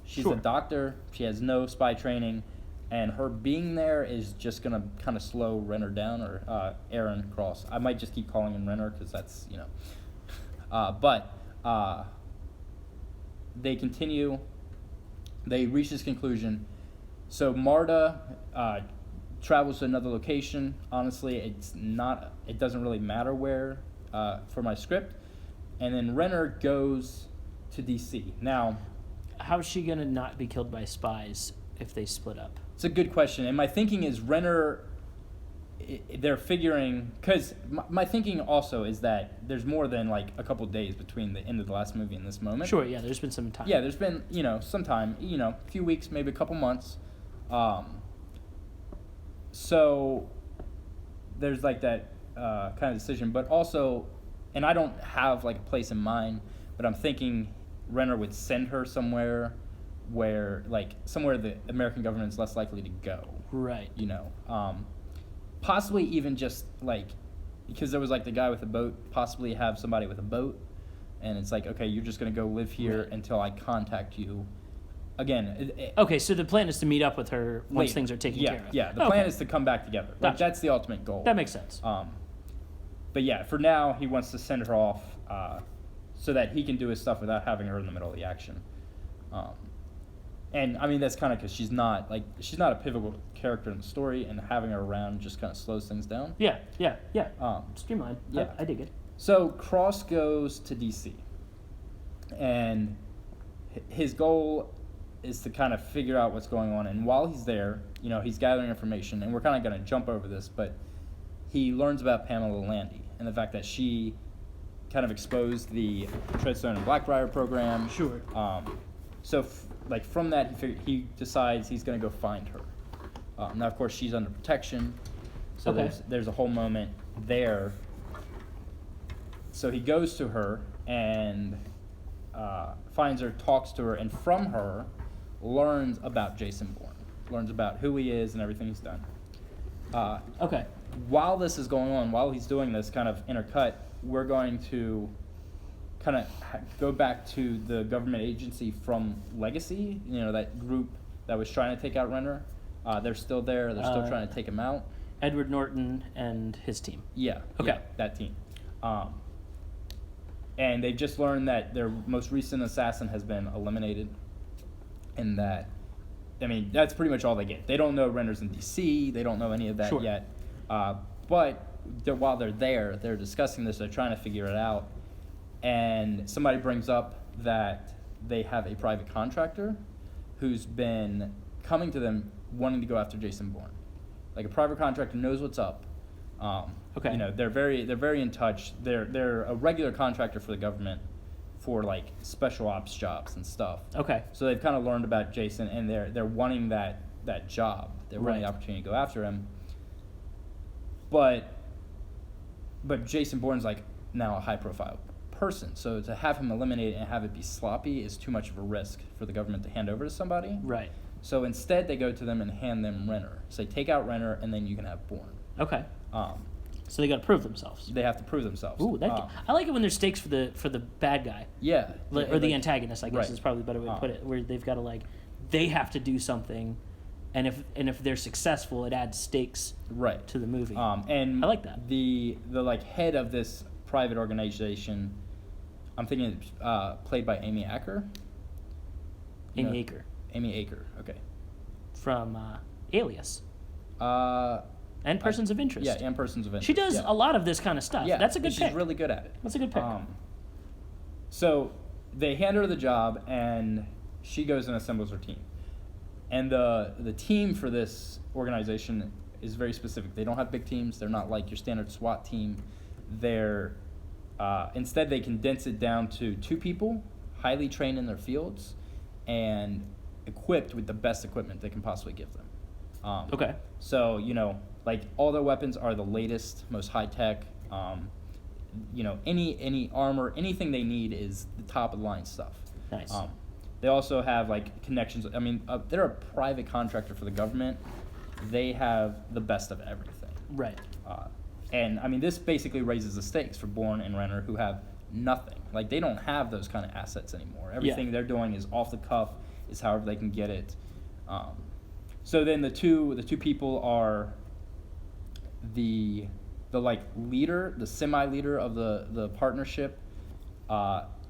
She's Sure. a doctor. She has no spy training. And her being there is just going to kind of slow Renner down, or Aaron Cross. I might just keep calling him Renner because that's, But they continue. They reach this conclusion. So Marta travels to another location. Honestly, it doesn't really matter where for my script. And then Renner goes to D.C. Now, How is she going to not be killed by spies if they split up? it's a good question, and my thinking is Renner, they're figuring, because my thinking also is that there's more than like a couple days between the end of the last movie and this moment. Sure, yeah, there's been some time. Yeah, there's been, some time, a few weeks, maybe a couple months. So there's like that kind of decision, but also, and I don't have like a place in mind, but I'm thinking Renner would send her somewhere where the American government's less likely to go. Right. Possibly even just like, because there was like the guy with the boat, possibly have somebody with a boat, and it's like, okay, you're just going to go live here Right. until I contact you. Again, Okay, so the plan is to meet up with her once later. things are taken care of. Yeah, the plan is to come back together. Like, Gotcha. that's the ultimate goal. That makes sense. But yeah, for now, he wants to send her off so that he can do his stuff without having her in the middle of the action. And I mean, that's kind of because she's not a pivotal character in the story, and having her around just kind of slows things down. Yeah. Streamline. Yeah. I dig it. So Cross goes to DC, and his goal is to kind of figure out what's going on. And while he's there, he's gathering information, and we're kind of going to jump over this, but he learns about Pamela Landy and the fact that she kind of exposed the Treadstone and Blackbriar program. Sure. So from that, he decides he's going to go find her. Now, of course, she's under protection, so Okay. there's a whole moment there. So he goes to her and finds her, talks to her, and from her learns about Jason Bourne, learns about who he is and everything he's done. Okay. While this is going on, while he's doing this kind of intercut, we're going to kind of go back to the government agency from Legacy, that group that was trying to take out Renner. They're still there. They're still trying to take him out. Edward Norton and his team. Yeah. Okay. Yeah, that team. And they've just learned that their most recent assassin has been eliminated. And that, I mean, that's pretty much all they get. They don't know Renner's in D.C. They don't know any of that Sure. yet. But while they're there, they're discussing this. They're trying to figure it out. And somebody brings up that they have a private contractor who's been coming to them wanting to go after Jason Bourne. Like, a private contractor knows what's up. Okay. They're very in touch. They're a regular contractor for the government for like special ops jobs and stuff. Okay. So they've kind of learned about Jason, and they're wanting that job. They're wanting the opportunity to go after him. But Jason Bourne's like now a high profile person, so to have him eliminated and have it be sloppy is too much of a risk for the government to hand over to somebody. Right. So instead, they go to them and hand them Renner. Say, take out Renner, and then you can have Bourne. Okay. So they got to prove themselves. They have to prove themselves. Ooh, I like it when there's stakes for the bad guy. Yeah. Or the antagonist, I guess right. is probably a better way to put it, where they've got to they have to do something, and if they're successful, it adds stakes right. to the movie. And I like that. The head of this private organization, I'm thinking played by Amy Acker. Amy Acker. Amy Acker, okay. From Alias. And Persons of Interest. Yeah, and Persons of Interest. She does a lot of this kind of stuff. Yeah, that's a good pick. She's really good at it. That's a good pick. So they hand her the job, and she goes and assembles her team. And the team for this organization is very specific. They don't have big teams. They're not like your standard SWAT team. They're instead they condense it down to 2 people, highly trained in their fields, and equipped with the best equipment they can possibly give them. Okay. So, like all their weapons are the latest, most high tech. Any armor, anything they need is the top of the line stuff. Nice. They also have like connections. I mean, they're a private contractor for the government. They have the best of everything. Right. And I mean, this basically raises the stakes for Bourne and Renner, who have nothing. Like they don't have those kind of assets anymore. Everything they're doing is off the cuff, is however they can get it. So then the two people are the like leader, the semi-leader of the partnership,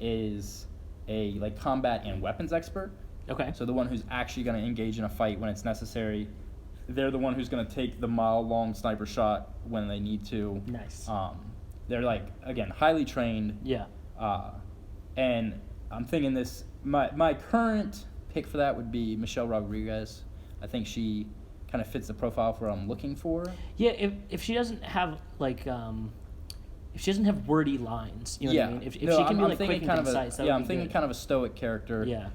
is a like combat and weapons expert. Okay. So the one who's actually going to engage in a fight when it's necessary. They're the one who's going to take the mile-long sniper shot when they need to. Nice. They're like, again, highly trained. Yeah. And I'm thinking this. My current pick for that would be Michelle Rodriguez. I think she kind of fits the profile for what I'm looking for. Yeah. If she doesn't have if she doesn't have wordy lines, you know what I mean? If she can be quick and concise, I'm thinking kind of a stoic character. Yeah.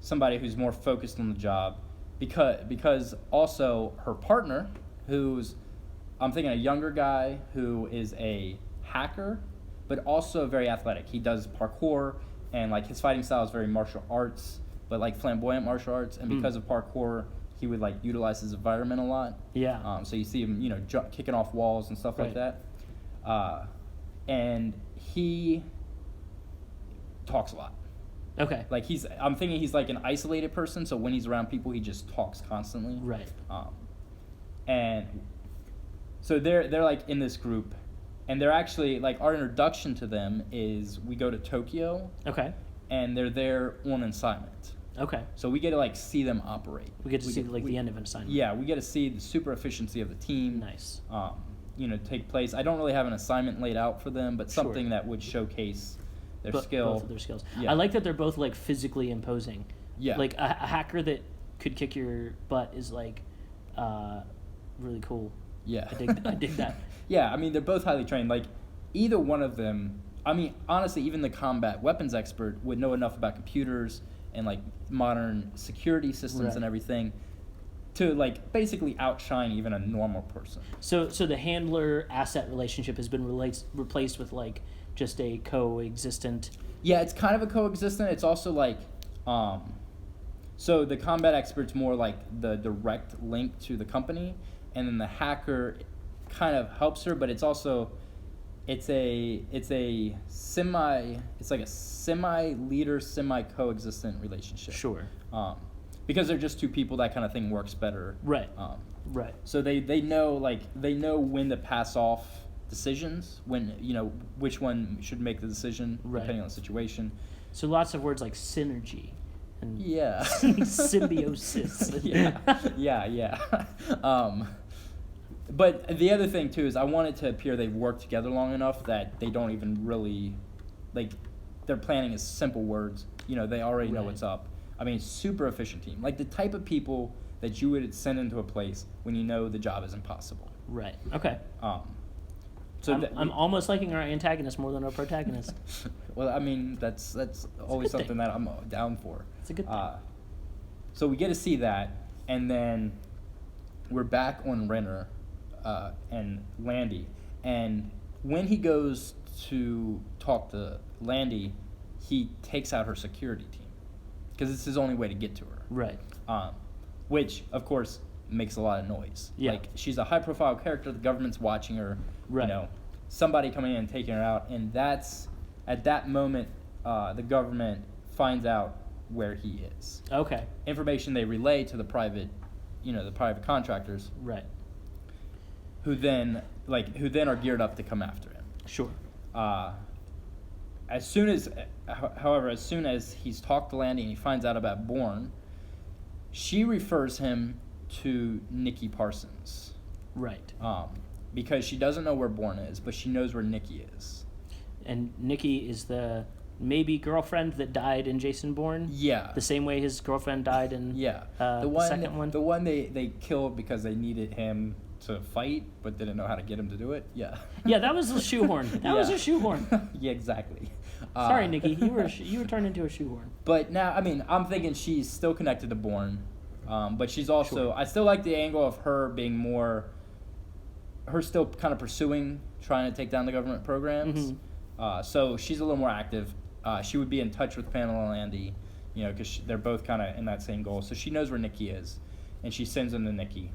Somebody who's more focused on the job, because also her partner, I'm thinking a younger guy who is a hacker, but also very athletic. He does parkour, and like his fighting style is very martial arts, but like flamboyant martial arts. And because of parkour, he would like utilize his environment a lot. Yeah. So you see him, kicking off walls and stuff like that. And he talks a lot. Okay. Like I'm thinking he's like an isolated person, so when he's around people, he just talks constantly. Right. And so they're like in this group, and they're actually like our introduction to them is we go to Tokyo. Okay. And they're there on assignment. Okay. So we get to like see them operate. We get to see the end of an assignment. Yeah, we get to see the super efficiency of the team. Nice. Take place. I don't really have an assignment laid out for them, but something that would showcase their skill. Both of their skills. Yeah. I like that they're both like physically imposing. Yeah. Like a hacker that could kick your butt is like really cool. Yeah. I dig that. Yeah, I mean, they're both highly trained. Like, either one of them, I mean, honestly, even the combat weapons expert would know enough about computers and, like, modern security systems and everything to, like, basically outshine even a normal person. So the handler-asset relationship has been replaced with, like, just a coexistent... Yeah, it's kind of a coexistent. It's also, like, so the combat expert's more like the direct link to the company, and then the hacker kind of helps her, but it's also it's like a semi-leader, semi-coexistent relationship. Sure. Because they're just two people, that kind of thing works better. Right. Right. So they know when to pass off decisions, when which one should make the decision depending on the situation. So lots of words like synergy. And yeah. symbiosis. Yeah. But the other thing too is I want it to appear they've worked together long enough that they don't even really, like, their planning is simple words. They already know what's up. I mean, super efficient team. Like the type of people that you would send into a place when you know the job is impossible. Right. Okay. So I'm almost liking our antagonist more than our protagonist. Well, I mean, that's always good something thing. that I'm down for. It's a good thing. So we get to see that, and then we're back on Renner and Landy. And when he goes to talk to Landy, he takes out her security team because it's his only way to get to her. Right. Which, of course, makes a lot of noise. Yeah. Like, she's a high-profile character. The government's watching her. Right. You know, somebody coming in and taking her out. And that's, at that moment, the government finds out where he is. Okay. Information they relay to the private contractors, Right. who then are geared up to come after him. Sure. As soon as he's talked to Landy and he finds out about Bourne, she refers him to Nikki Parsons. Right. Because she doesn't know where Bourne is, but she knows where Nikki is. And Nikki is the maybe girlfriend that died in Jason Bourne. Yeah. The same way his girlfriend died in the second one. The one they killed because they needed him to fight, but didn't know how to get him to do it. Yeah. Yeah, that was a shoehorn. That was a shoehorn. Yeah, exactly. Sorry, Nikki, you were turned into a shoehorn. But now, I mean, I'm thinking she's still connected to Bourne, but she's also. Sure. I still like the angle of her being more. Her still kind of pursuing, trying to take down the government programs. Mm-hmm. So she's a little more active. She would be in touch with Pamela and Andy, because they're both kind of in that same goal. So she knows where Nikki is, and she sends him to Nikki.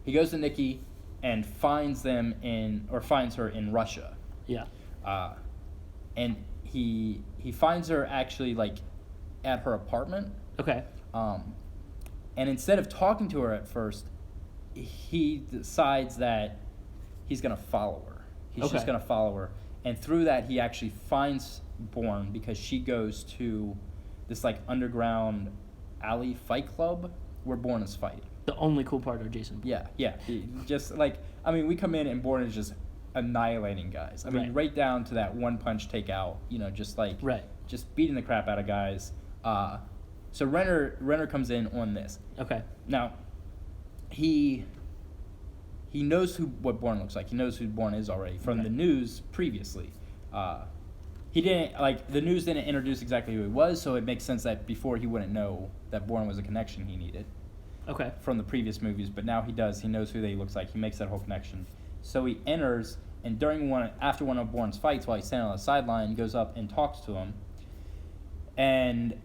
He goes to Nikki and finds her in Russia. Yeah. And he finds her actually like at her apartment. Okay. And instead of talking to her at first, he decides that he's gonna follow her. He's just gonna follow her, and through that he actually finds Bourne because she goes to this like underground alley fight club where Bourne is fighting. The only cool part of Jason Bourne. Yeah. Just like, I mean, we come in and Bourne is just annihilating guys. I mean, right down to that one punch takeout. Just like just beating the crap out of guys. So Renner comes in on this. Okay. Now, he knows what Bourne looks like. He knows who Bourne is already from the news previously. He didn't the news didn't introduce exactly who he was, so it makes sense that before he wouldn't know that Bourne was a connection he needed. Okay. From the previous movies, but now he does. He knows who he looks like. He makes that whole connection. So he enters, and after one of Bourne's fights, while he's standing on the sideline, he goes up and talks to him, and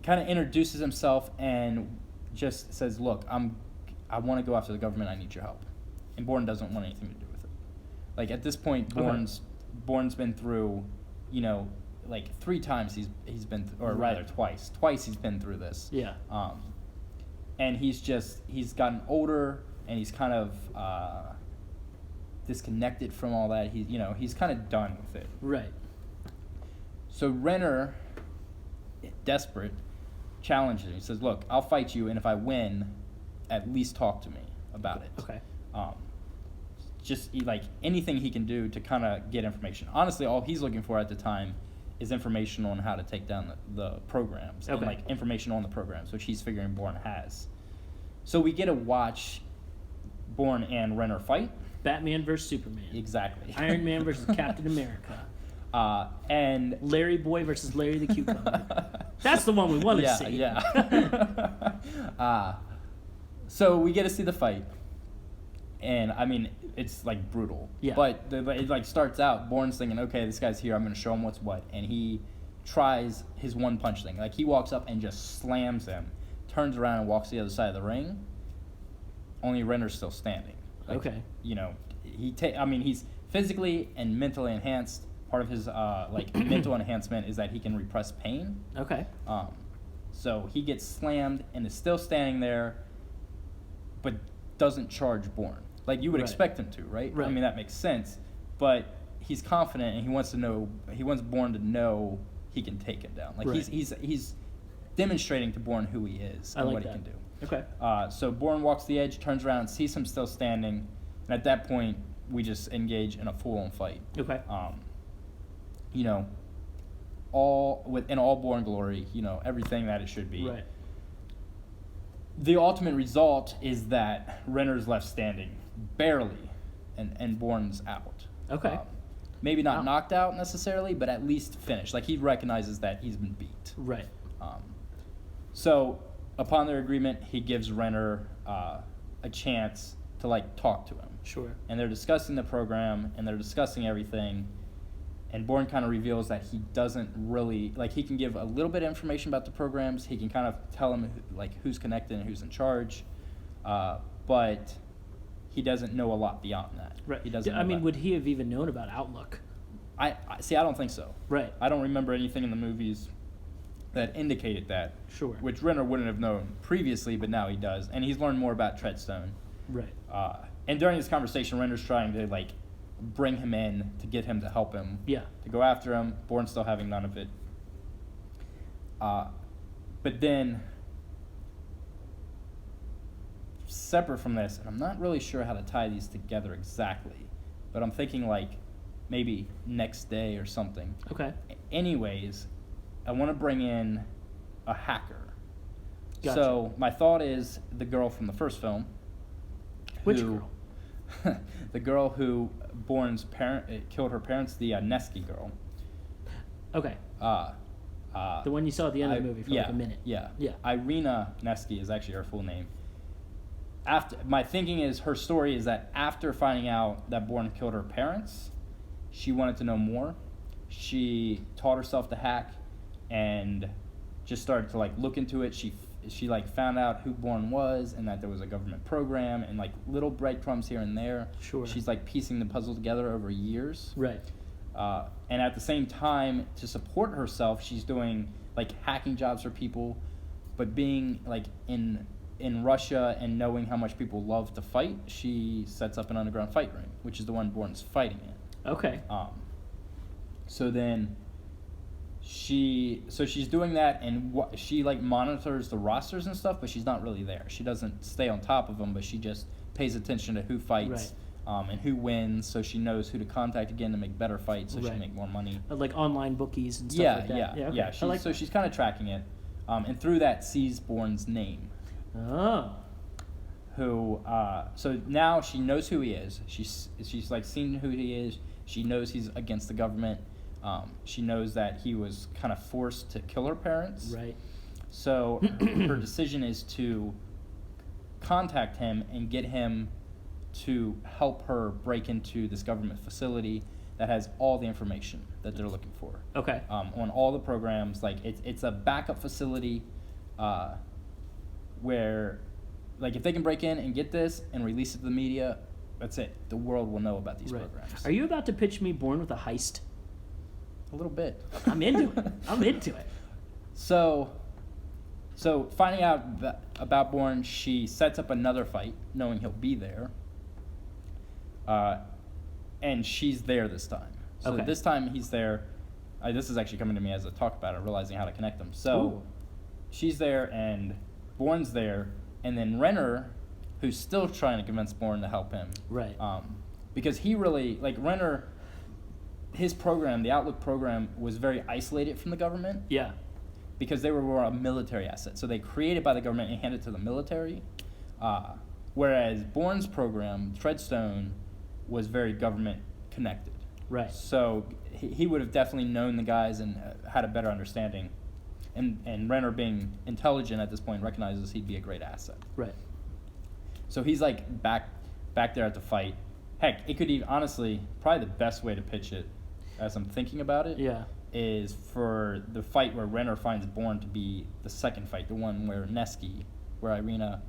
kind of introduces himself and just says, "Look, I want to go after the government. I need your help." And Bourne doesn't want anything to do with it. Like at this point, Bourne's been through, like 3 times he's been, or rather twice. Twice he's been through this. Yeah. And he's gotten older, and he's kind of disconnected from all that. He's kind of done with it. Right. So Renner, desperate, challenges him. He says, "Look, I'll fight you, and if I win, at least talk to me about it." Okay. Just like anything he can do to kind of get information. Honestly, all he's looking for at the time is information on how to take down the programs and like information on the programs, which he's figuring Bourne has. So we get to watch Bourne and Renner fight. Batman versus Superman. Exactly. Iron Man versus Captain America. And Larry Boy versus Larry the Cucumber. That's the one we want to see. Yeah. So we get to see the fight. And I mean, it's like brutal. Yeah. But it like starts out, Bourne's thinking, okay, this guy's here, I'm going to show him what's what. And he tries his one punch thing. Like he walks up and just slams him, turns around and walks to the other side of the ring. Only Renner's still standing. Like, okay. He's physically and mentally enhanced. Part of his mental enhancement is that he can repress pain. Okay. So he gets slammed and is still standing there, but doesn't charge Bourne. Like you would expect him to, right? I mean, that makes sense. But he's confident and he wants Bourne to know he can take him down. Like he's demonstrating to Bourne who he is and what he can do. Okay. So Bourne walks the edge, turns around, and sees him still standing, and at that point we just engage in a full-on fight. Okay. All in all Bourne glory, everything that it should be. Right. The ultimate result is that Renner's left standing, barely, and Bourne's out. Okay. Maybe not Wow. knocked out necessarily, but at least finished. Like, he recognizes that he's been beat. Right. So upon their agreement, he gives Renner a chance to like talk to him. Sure. And they're discussing the program and they're discussing everything. And Bourne kind of reveals that he doesn't really like. He can give a little bit of information about the programs. He can kind of tell him like who's connected and who's in charge, but he doesn't know a lot beyond that. Right. He doesn't. I mean, would he have even known about Outlook? I see. I don't think so. Right. I don't remember anything in the movies that indicated that. Sure. Which Renner wouldn't have known previously, but now he does, and he's learned more about Treadstone. Right. And during this conversation, Renner's trying to like bring him in to get him to help him. Yeah. To go after him. Bourne still having none of it. But then, separate from this, and I'm not really sure how to tie these together exactly, but I'm thinking like maybe next day or something. Okay. Anyways, I want to bring in a hacker. Gotcha. So my thought is the girl from the first film. Which who- girl? The girl who Bourne's killed her parents, the Nesky girl. Okay. The one you saw at the end of the movie for like a minute. Yeah. Yeah. Irina Nesky is actually her full name. After my thinking is her story is that after finding out that Bourne killed her parents, she wanted to know more. She taught herself to hack and just started to like look into it. She like found out who Bourne was and that there was a government program and like little breadcrumbs here and there. Sure. She's like piecing the puzzle together over years. Right. And at the same time, to support herself, she's doing like hacking jobs for people, but being like in Russia and knowing how much people love to fight, she sets up an underground fight ring, which is the one Bourne's fighting in. Okay. So then she's doing that, and she like monitors the rosters and stuff, but she's not really there. She doesn't stay on top of them, but she just pays attention to who fights. Right. And who wins, so she knows who to contact again to make better fights, so she can Right. make more money. Like online bookies and stuff Yeah, like that. yeah. Okay. I like So that. she's kind of tracking it, and through that sees Bourne's name. Oh. Who? So now she knows who he is. She's like seen who he is. She knows he's against the government. She knows that he was kind of forced to kill her parents. Right. So her decision is to contact him and get him to help her break into this government facility that has all the information that they're looking for. Okay. On all the programs. Like it's a backup facility where like if they can break in and get this and release it to the media, that's it. The world will know about these Right. programs. Are you about to pitch me Born with a heist? A little bit. I'm into it. I'm into it. So finding out about Bourne, she sets up another fight, knowing he'll be there. And she's there this time. So Okay. this time he's there. This is actually coming to me as I talk about it, realizing how to connect them. So Ooh. she's there, and Bourne's there, and then Renner, who's still trying to convince Bourne to help him. Right. Because he really, like Renner, his program, the Outlook program, was very isolated from the government. Yeah. Because they were more a military asset. So they created by the government and handed it to the military. Whereas Bourne's program, Treadstone, was very government connected. Right. So he would have definitely known the guys and had a better understanding. And Renner, being intelligent at this point, recognizes he'd be a great asset. Right. So he's like back there at the fight. Heck, it could even, honestly, probably the best way to pitch it, as I'm thinking about it, Yeah. is for the fight where Renner finds Bourne to be the second fight, the one where where Irina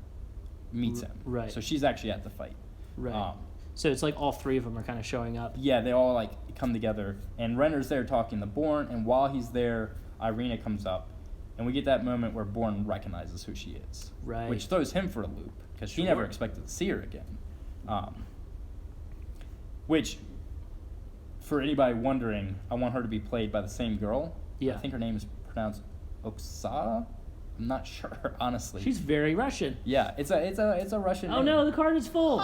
meets him. Right. So she's actually at the fight. Right. So it's like all three of them are kind of showing up. Yeah, they all like come together, and Renner's there talking to Bourne, and while he's there, Irina comes up, and we get that moment where Bourne recognizes who she is. Right. Which throws him for a loop, because he never expected to see her again. Which, for anybody wondering, I want her to be played by the same girl. Yeah. I think her name is pronounced Oksana. I'm not sure, honestly. She's very Russian. Yeah, it's a Russian Oh name. no, the card is full.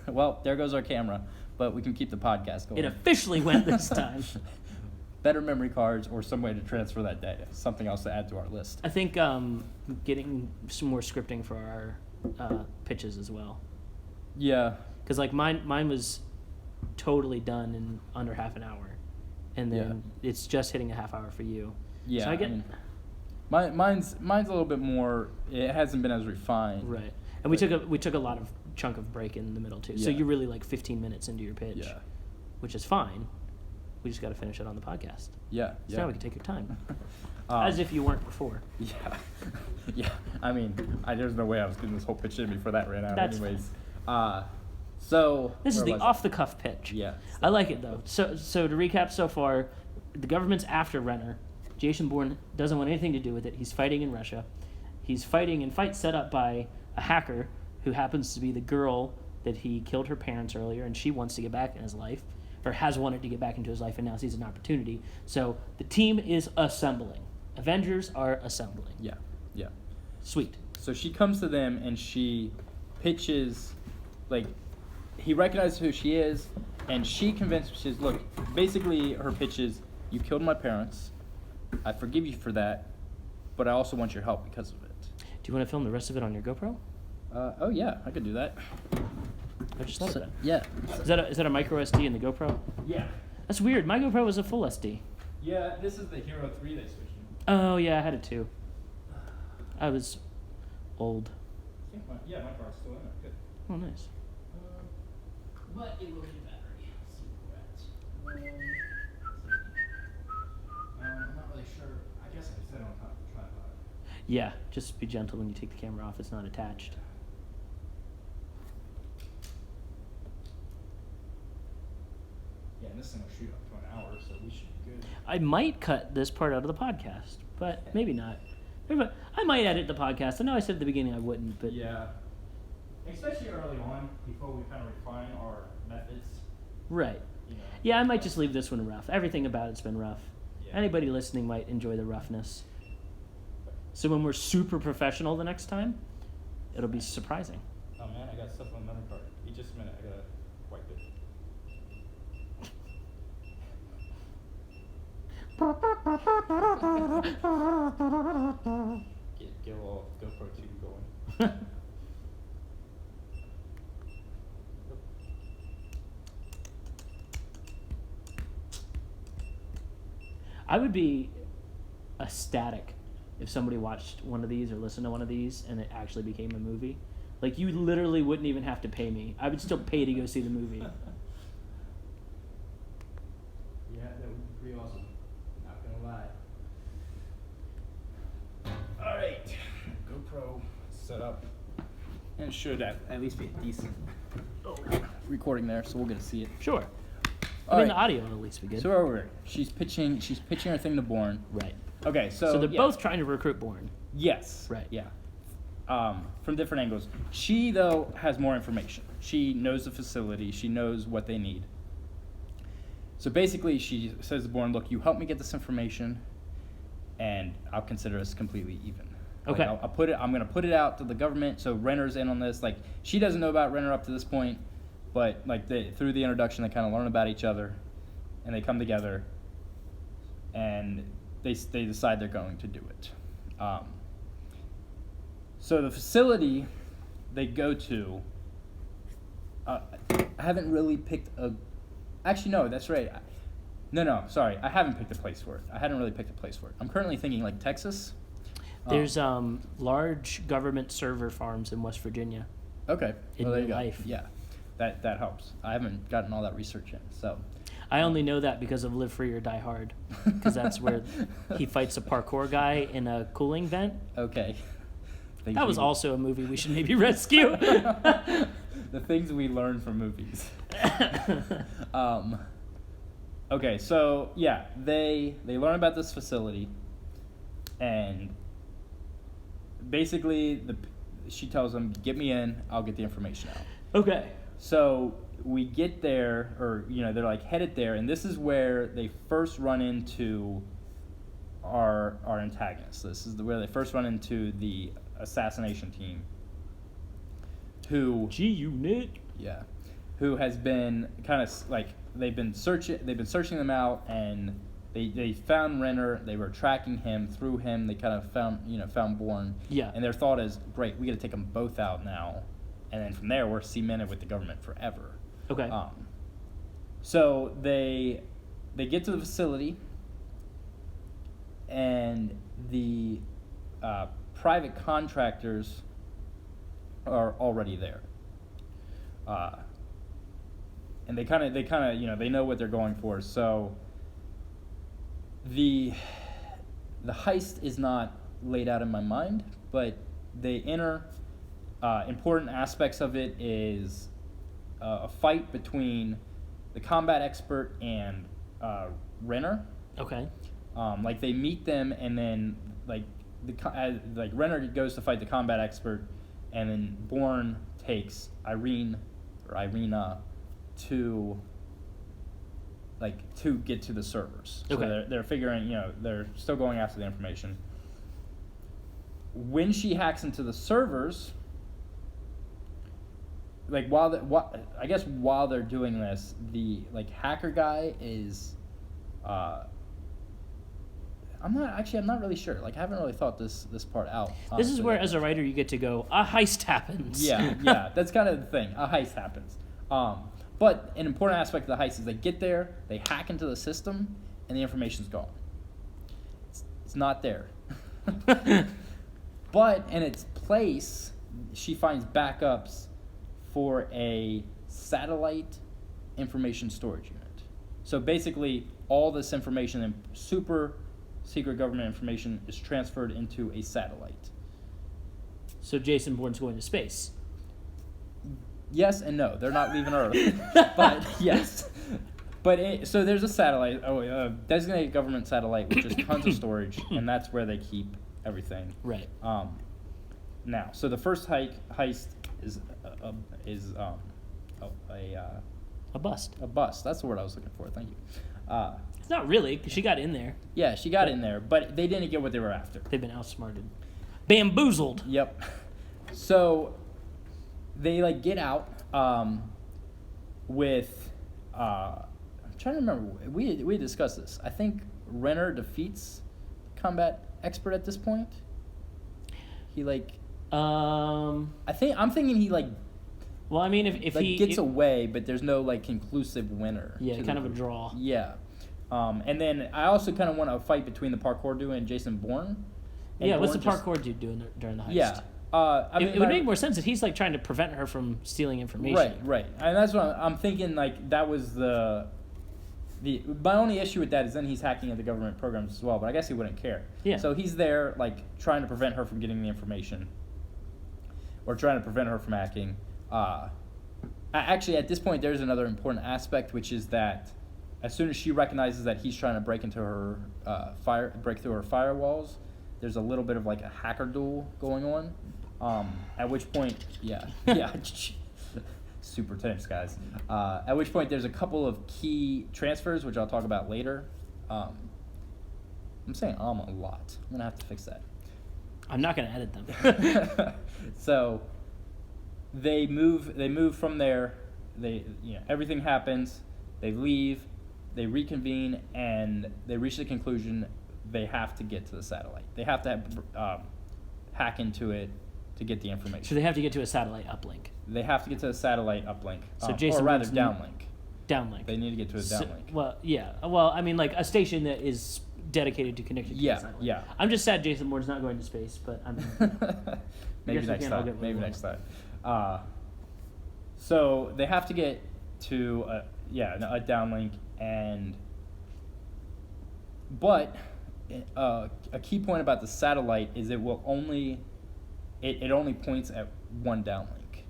Well, there goes our camera, but we can keep the podcast going. It officially went this time. Better memory cards or some way to transfer that data. Something else to add to our list. I think getting some more scripting for our pitches as well. Yeah. Because like mine was totally done in under half an hour, and then it's just hitting a half hour for you. Yeah, So I get mine's a little bit more. It hasn't been as refined. right, and we took a lot of chunk of break in the middle too. So Yeah. you're really like 15 minutes into your pitch, Yeah. which is fine. We just got to finish it on the podcast. Yeah. So now we can take your time, Um, as if you weren't before. Yeah, yeah. I mean, there's no way I was getting this whole pitch in before that ran out. That's anyways. So This is where the was I? off-the-cuff pitch. Yeah. I like it though. So to recap so far, the government's after Renner. Jason Bourne doesn't want anything to do with it. He's fighting in Russia. He's fighting in fights set up by a hacker who happens to be the girl that he killed her parents earlier, and she wants to get back in his life, or has wanted to get back into his life, and now sees an opportunity. So the team is assembling. Avengers are assembling. Yeah, yeah. Sweet. So she comes to them and she pitches, like, he recognizes who she is, and she convinces, she says, look, basically her pitch is, you killed my parents, I forgive you for that, but I also want your help because of it. Do you want to film the rest of it on your GoPro? Oh yeah, I could do that. I just thought of that. Yeah. Is that a micro SD in the GoPro? Yeah. That's weird. My GoPro was a full SD. Yeah, this is the Hero 3 they switched to. Oh yeah, I had it too. I was old. I think my car's still in it. Good. Oh nice. But it will need a battery. Let's see where we're at. I'm not really sure. I guess I could set it on top of the tripod. Yeah, just be gentle when you take the camera off. It's not attached. Yeah, and this thing will shoot up to an hour, so we should be good. I might cut this part out of the podcast, but maybe not. I might edit the podcast. I know I said at the beginning I wouldn't, but Yeah. Especially early on, before we kind of refine our methods. right. You know. Yeah, I might just leave this one rough. Everything about it's been rough. Yeah. Anybody listening might enjoy the roughness. So when we're super professional the next time, it'll be surprising. Oh man, I got stuff on another card. Wait just a minute, I gotta wipe it. Get a little GoPro 2 going. I would be ecstatic if somebody watched one of these or listened to one of these and it actually became a movie. Like, you literally wouldn't even have to pay me. I would still pay to go see the movie. Yeah, that would be pretty awesome. Not gonna lie. Alright. GoPro set up. And it should at least be a decent recording there, so we'll get to see it. Sure. All I right. mean, the audio will at least be good. So where were we? She's pitching her thing to Bourne. Right. Okay, so So they're yeah. both trying to recruit Bourne. Yes. Right. Yeah. From different angles. She, though, has more information. She knows the facility. She knows what they need. So basically, she says to Bourne, look, you help me get this information, and I'll consider us completely even. Okay. Like, I'm going to put it out to the government, so Renner's in on this. Like, she doesn't know about Renner up to this point, but, like, through the introduction, they kind of learn about each other, and they come together, and they decide they're going to do it. So the facility they go to, I haven't really picked a... Actually, no, that's right. No, sorry. I haven't picked a place for it. I hadn't really picked a place for it. I'm currently thinking, like, Texas. There's large government server farms in West Virginia. Okay. In well, there real you go. life. Yeah, that helps. I haven't gotten all that research in, so... I only know that because of Live Free or Die Hard, because that's where he fights a parkour guy in a cooling vent. Okay. That was also a movie we should maybe rescue. The things we learn from movies. Okay, so yeah, they learn about this facility, and basically she tells them, "Get me in, I'll get the information out." Okay. So we get there, or they're like headed there, and this is where they first run into our antagonists. This is where they first run into the assassination team, who G-Unit. yeah, who has been kind of like they've been searching them out, and they found Renner. They were tracking him through him. They kind of found Bourne. Yeah. And their thought is, great, we got to take them both out now, and then from there we're cemented with the government forever. Okay. So they get to the facility, and the private contractors are already there. And they kind of they know what they're going for. So the heist is not laid out in my mind, but they enter. Important aspects of it is a fight between the combat expert and Renner. Okay. Like they meet them, and then like Renner goes to fight the combat expert, and then Bourne takes Irina to get to the servers. Okay. So they're figuring, they're still going after the information. When she hacks into the servers, like while they're doing this, the hacker guy is I'm not really sure. Like I haven't really thought this part out. This is honestly. where, as a writer, you get to go, a heist happens. Yeah, that's kind of the thing. A heist happens. But an important aspect of the heist is they get there, they hack into the system, and the information's gone. It's not there. But in its place, she finds backups for a satellite information storage unit. So basically, all this information and super secret government information is transferred into a satellite. So Jason Bourne's going to space. Yes and no. They're not leaving Earth, but yes. But so there's a satellite, a designated government satellite with just tons of storage, and that's where they keep everything. Right. Now, so the first heist is A bust. a bust. That's the word I was looking for. Thank you. It's not really, because she got in there. Yeah, she got in there, but they didn't get what they were after. They've been outsmarted. Bamboozled. Yep. So they get out with I'm trying to remember. We discussed this. I think Renner defeats combat expert at this point. He I'm thinking he Well, I mean, if he gets away, but there's no conclusive winner. Yeah, kind of a draw. Yeah. And then I also kind of want a fight between the parkour duo and Jason Bourne. And yeah, what's the Bourne parkour dude doing during the heist? Yeah. It would make more sense if he's trying to prevent her from stealing information. Right. And that's what I'm thinking. That was my only issue with that is then he's hacking into government programs as well. But I guess he wouldn't care. Yeah. So he's there trying to prevent her from getting the information, or trying to prevent her from hacking. Actually, at this point, there's another important aspect, which is that as soon as she recognizes that he's trying to break into her break through her firewalls, there's a little bit of a hacker duel going on. At which point, yeah, super tense, guys. At which point, there's a couple of key transfers, which I'll talk about later. I'm saying a lot. I'm gonna have to fix that. I'm not gonna edit them. So they move from there. Everything happens. They leave. They reconvene, and they reach the conclusion they have to get to the satellite. They have to hack into it to get the information. So they have to get to a satellite uplink. They have to get to the satellite uplink. So Jason or rather Bourne's downlink. Downlink. They need to get to a downlink. Well, yeah. Well, I mean, a station that is dedicated to connecting to the satellite. Yeah. I'm just sad Jason Bourne's not going to space, but I mean, Maybe next time. Maybe next time. So they have to get to a downlink, but a key point about the satellite is it only points at one downlink,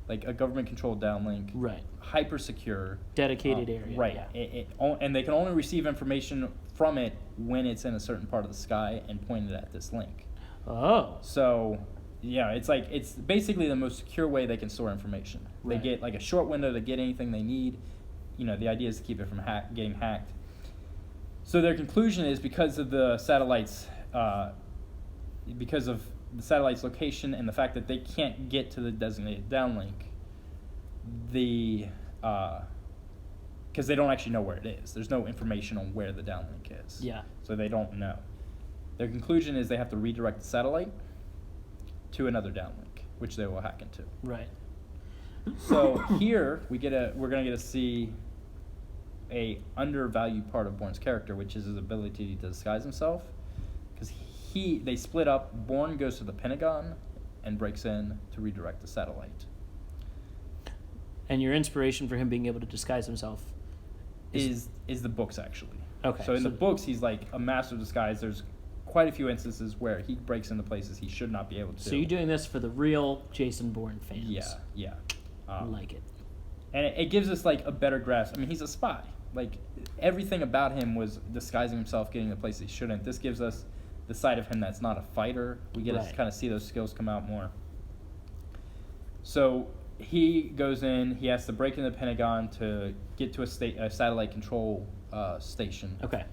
a government controlled downlink, right? Hyper secure, dedicated area, right? Yeah. And they can only receive information from it when it's in a certain part of the sky and pointed at this link. Oh. So. Yeah, it's basically the most secure way they can store information. Right. They get a short window to get anything they need. The idea is to keep it from getting hacked. So their conclusion is because of the satellite's location and the fact that they can't get to the designated downlink, because they don't actually know where it is. There's no information on where the downlink is. Yeah. So they don't know. Their conclusion is they have to redirect the satellite to another downlink, which they will hack into. Right. So here we're gonna get to see a undervalued part of Bourne's character, which is his ability to disguise himself. Because they split up. Bourne goes to the Pentagon and breaks in to redirect the satellite. And your inspiration for him being able to disguise himself Is the books actually? Okay, So in so- the books, he's like a master of disguise. There's quite a few instances where he breaks into places he should not be able to. So you're doing this for the real Jason Bourne fans. Yeah. I like it. And it gives us like a better grasp. I mean, he's a spy. Like everything about him was disguising himself, getting to places he shouldn't. This gives us the side of him that's not a fighter. We get to kind of see those skills come out more. So he goes in. He has to break into the Pentagon to get to a satellite control station. Okay.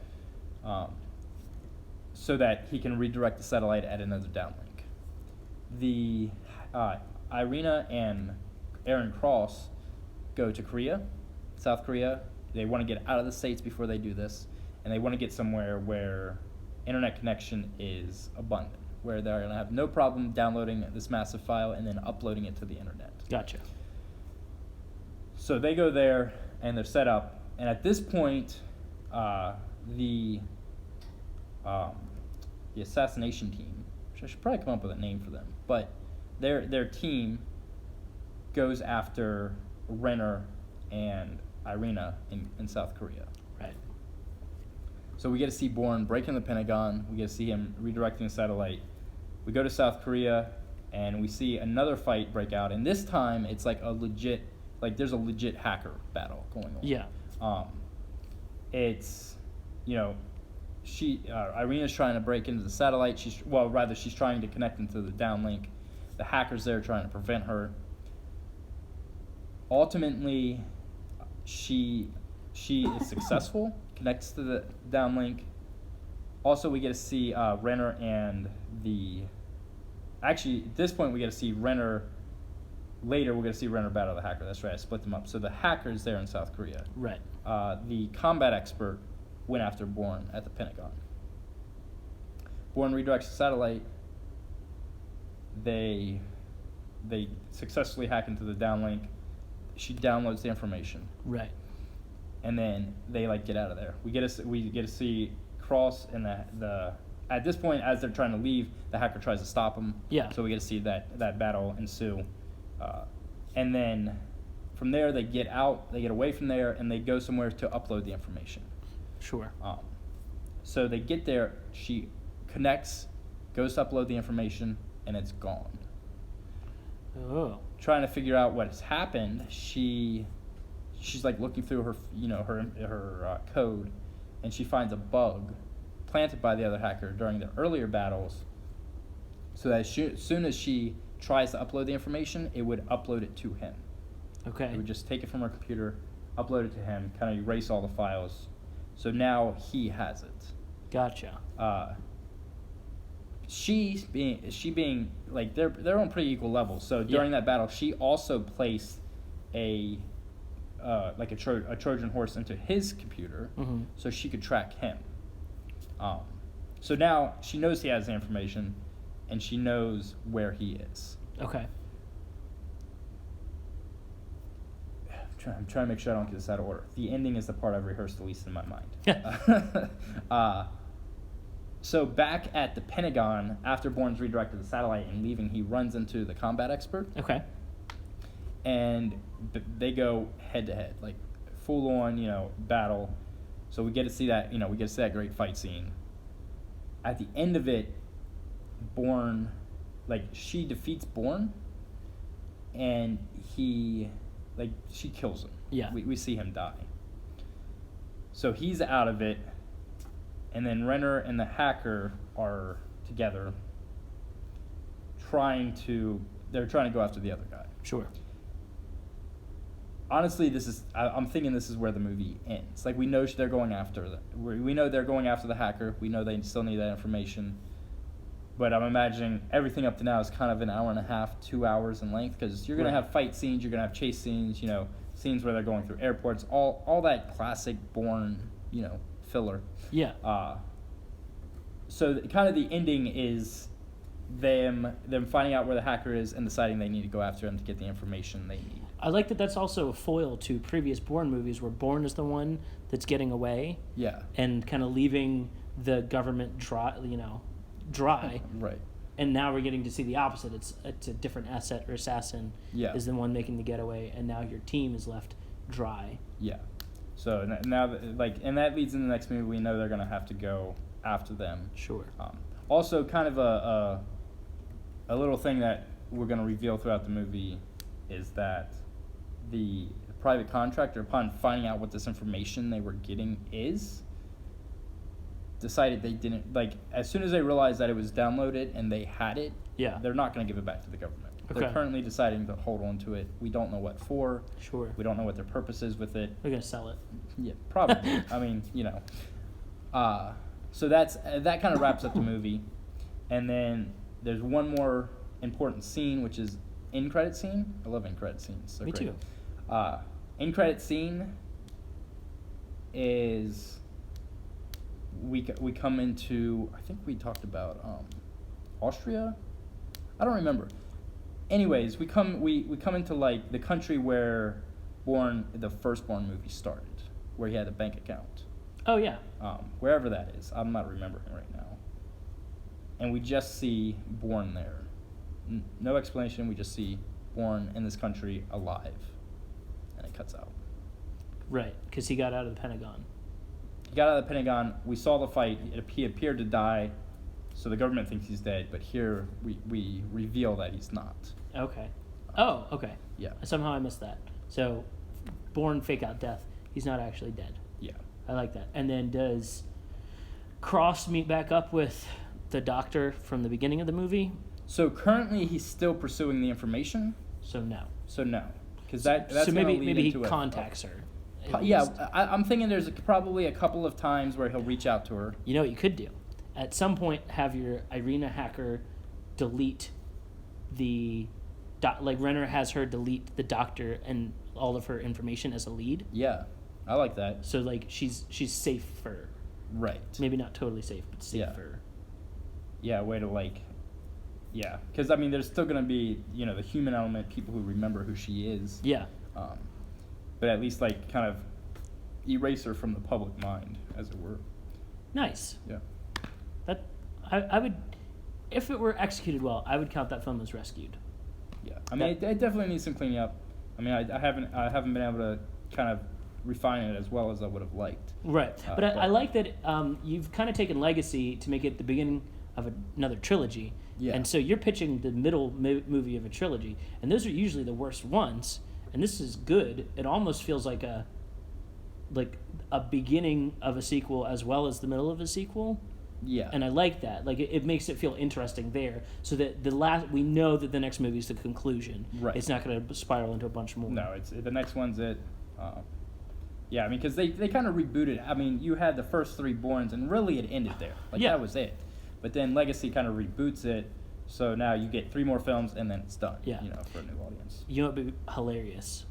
So that he can redirect the satellite at another downlink. The Irina and Aaron Cross go to Korea, South Korea. They want to get out of the States before they do this, and they want to get somewhere where internet connection is abundant, where they're going to have no problem downloading this massive file and then uploading it to the internet. Gotcha. So they go there, and they're set up, and at this point, the assassination team, which I should probably come up with a name for them, but their team goes after Renner and Irina in South Korea. Right. So we get to see Bourne break in the Pentagon. We get to see him redirecting the satellite. We go to South Korea, and we see another fight break out. And this time, it's like there's a legit hacker battle going on. Yeah. It's, Irina's trying to break into the satellite. She's trying to connect into the downlink. The hacker's there trying to prevent her. Ultimately, she is successful, connects to the downlink. Also, we get to see Renner and Actually, at this point, we get to see Renner. Later, we're going to see Renner battle the hacker. That's right, I split them up. So the hacker's there in South Korea. Right. The combat expert went after Bourne at the Pentagon. Bourne redirects the satellite. They successfully hack into the downlink. She downloads the information. Right. And then they get out of there. We get to see Cross and the at this point, as they're trying to leave, the hacker tries to stop them. Yeah. So we get to see that battle ensue. And then from there, they get out, they get away from there, and they go somewhere to upload the information. Sure. So they get there, she connects, goes to upload the information, and it's gone. Oh. Trying to figure out what has happened, she's looking through her her code, and she finds a bug planted by the other hacker during the earlier battles, so that as soon as she tries to upload the information, it would upload it to him. Okay. It would just take it from her computer, upload it to him, kind of erase all the files. So now he has it. Gotcha. She being they're on pretty equal levels. So during that battle, she also placed a Trojan horse into his computer, so she could track him. So now she knows he has the information, and she knows where he is. Okay. I'm trying to make sure I don't get this out of order. The ending is the part I've rehearsed the least in my mind. So back at the Pentagon, after Bourne's redirected the satellite and leaving, he runs into the combat expert. Okay. And they go head to head, full on, battle. So we get to see that, we get to see that great fight scene. At the end of it, Bourne, she defeats Bourne, and she kills him. Yeah. We see him die. So he's out of it, and then Renner and the hacker are together trying to go after the other guy. Sure. Honestly, I'm thinking this is where the movie ends. We know they're going after we know they're going after the hacker. We know they still need that information. But I'm imagining everything up to now is kind of an hour and a half, 2 hours in length, because you're going to have fight scenes, you're going to have chase scenes, scenes where they're going through airports, all that classic Bourne, filler. Yeah. So kind of the ending is them finding out where the hacker is and deciding they need to go after him to get the information they need. I like that that's also a foil to previous Bourne movies where Bourne is the one that's getting away Yeah. and kind of leaving the government dry. Right. And now we're getting to see the opposite. It's a different asset or assassin Yeah. is the one making the getaway, and now your team is left dry. Yeah. So now, and that leads into the next movie. We know they're gonna have to go after them. Sure. Also, kind of a little thing that we're gonna reveal throughout the movie is that the private contractor, upon finding out what this information they were getting is, decided they didn't, as soon as they realized that it was downloaded and they had it, Yeah. they're not going to give it back to the government. Okay. They're currently deciding to hold on to it. We don't know what for. Sure. We don't know what their purpose is with it. They're gonna sell it. Yeah, probably. I mean, so that kind of wraps up the movie. And then there's one more important scene, which is end credit scene. I love end credit scenes. They're Me great. too. End credit scene is we come into, I think we talked about Austria. I don't remember. Anyways, we come into like the country where the first Bourne movie started, where he had a bank account. Oh yeah. Wherever that is, I'm not remembering right now. And we just see Bourne there. No explanation. We just see Bourne in this country alive, and it cuts out. Right, because he got out of the Pentagon. He got out of the Pentagon. We saw the fight. He appeared to die, so the government thinks he's dead. But here we reveal that he's not. Okay. Oh, okay. Yeah. Somehow I missed that. So, Bourne fake out death. He's not actually dead. Yeah. I like that. And then does Cross meet back up with the doctor from the beginning of the movie? So currently he's still pursuing the information. So no. So no, because that's so gonna maybe lead he into contacts her. at Yeah, least. I'm thinking there's probably a couple of times where he'll reach out to her. You know what you could do? At some point, have your Irina hacker delete the... like, Renner has her delete the doctor and all of her information as a lead. Yeah, I like that. So, like, she's safer. Right. Maybe not totally safe, but safer. Yeah, way to yeah, because I mean, there's still gonna be the human element, people who remember who she is. Yeah. But at least kind of erase her from the public mind, as it were. Nice. Yeah. That I would, if it were executed well, I would count that film as rescued. Yeah. I mean, it definitely needs some cleaning up. I mean, I haven't been able to kind of refine it as well as I would have liked. Right. But I like that you've kind of taken Legacy to make it the beginning of another trilogy. Yeah. And so you're pitching the middle movie of a trilogy, and those are usually the worst ones. And this is good. It almost feels like a beginning of a sequel as well as the middle of a sequel. Yeah. And I like that. Like it makes it feel interesting there, so that we know that the next movie is the conclusion. Right. It's not going to spiral into a bunch more. No, it's the next one's it. Yeah, I mean, because they kind of rebooted. I mean, you had the first three Bournes, and really it ended there. That was it. But then Legacy kind of reboots it, so now you get 3 more films, and then it's done. Yeah. For a new audience. You know, it'd be hilarious.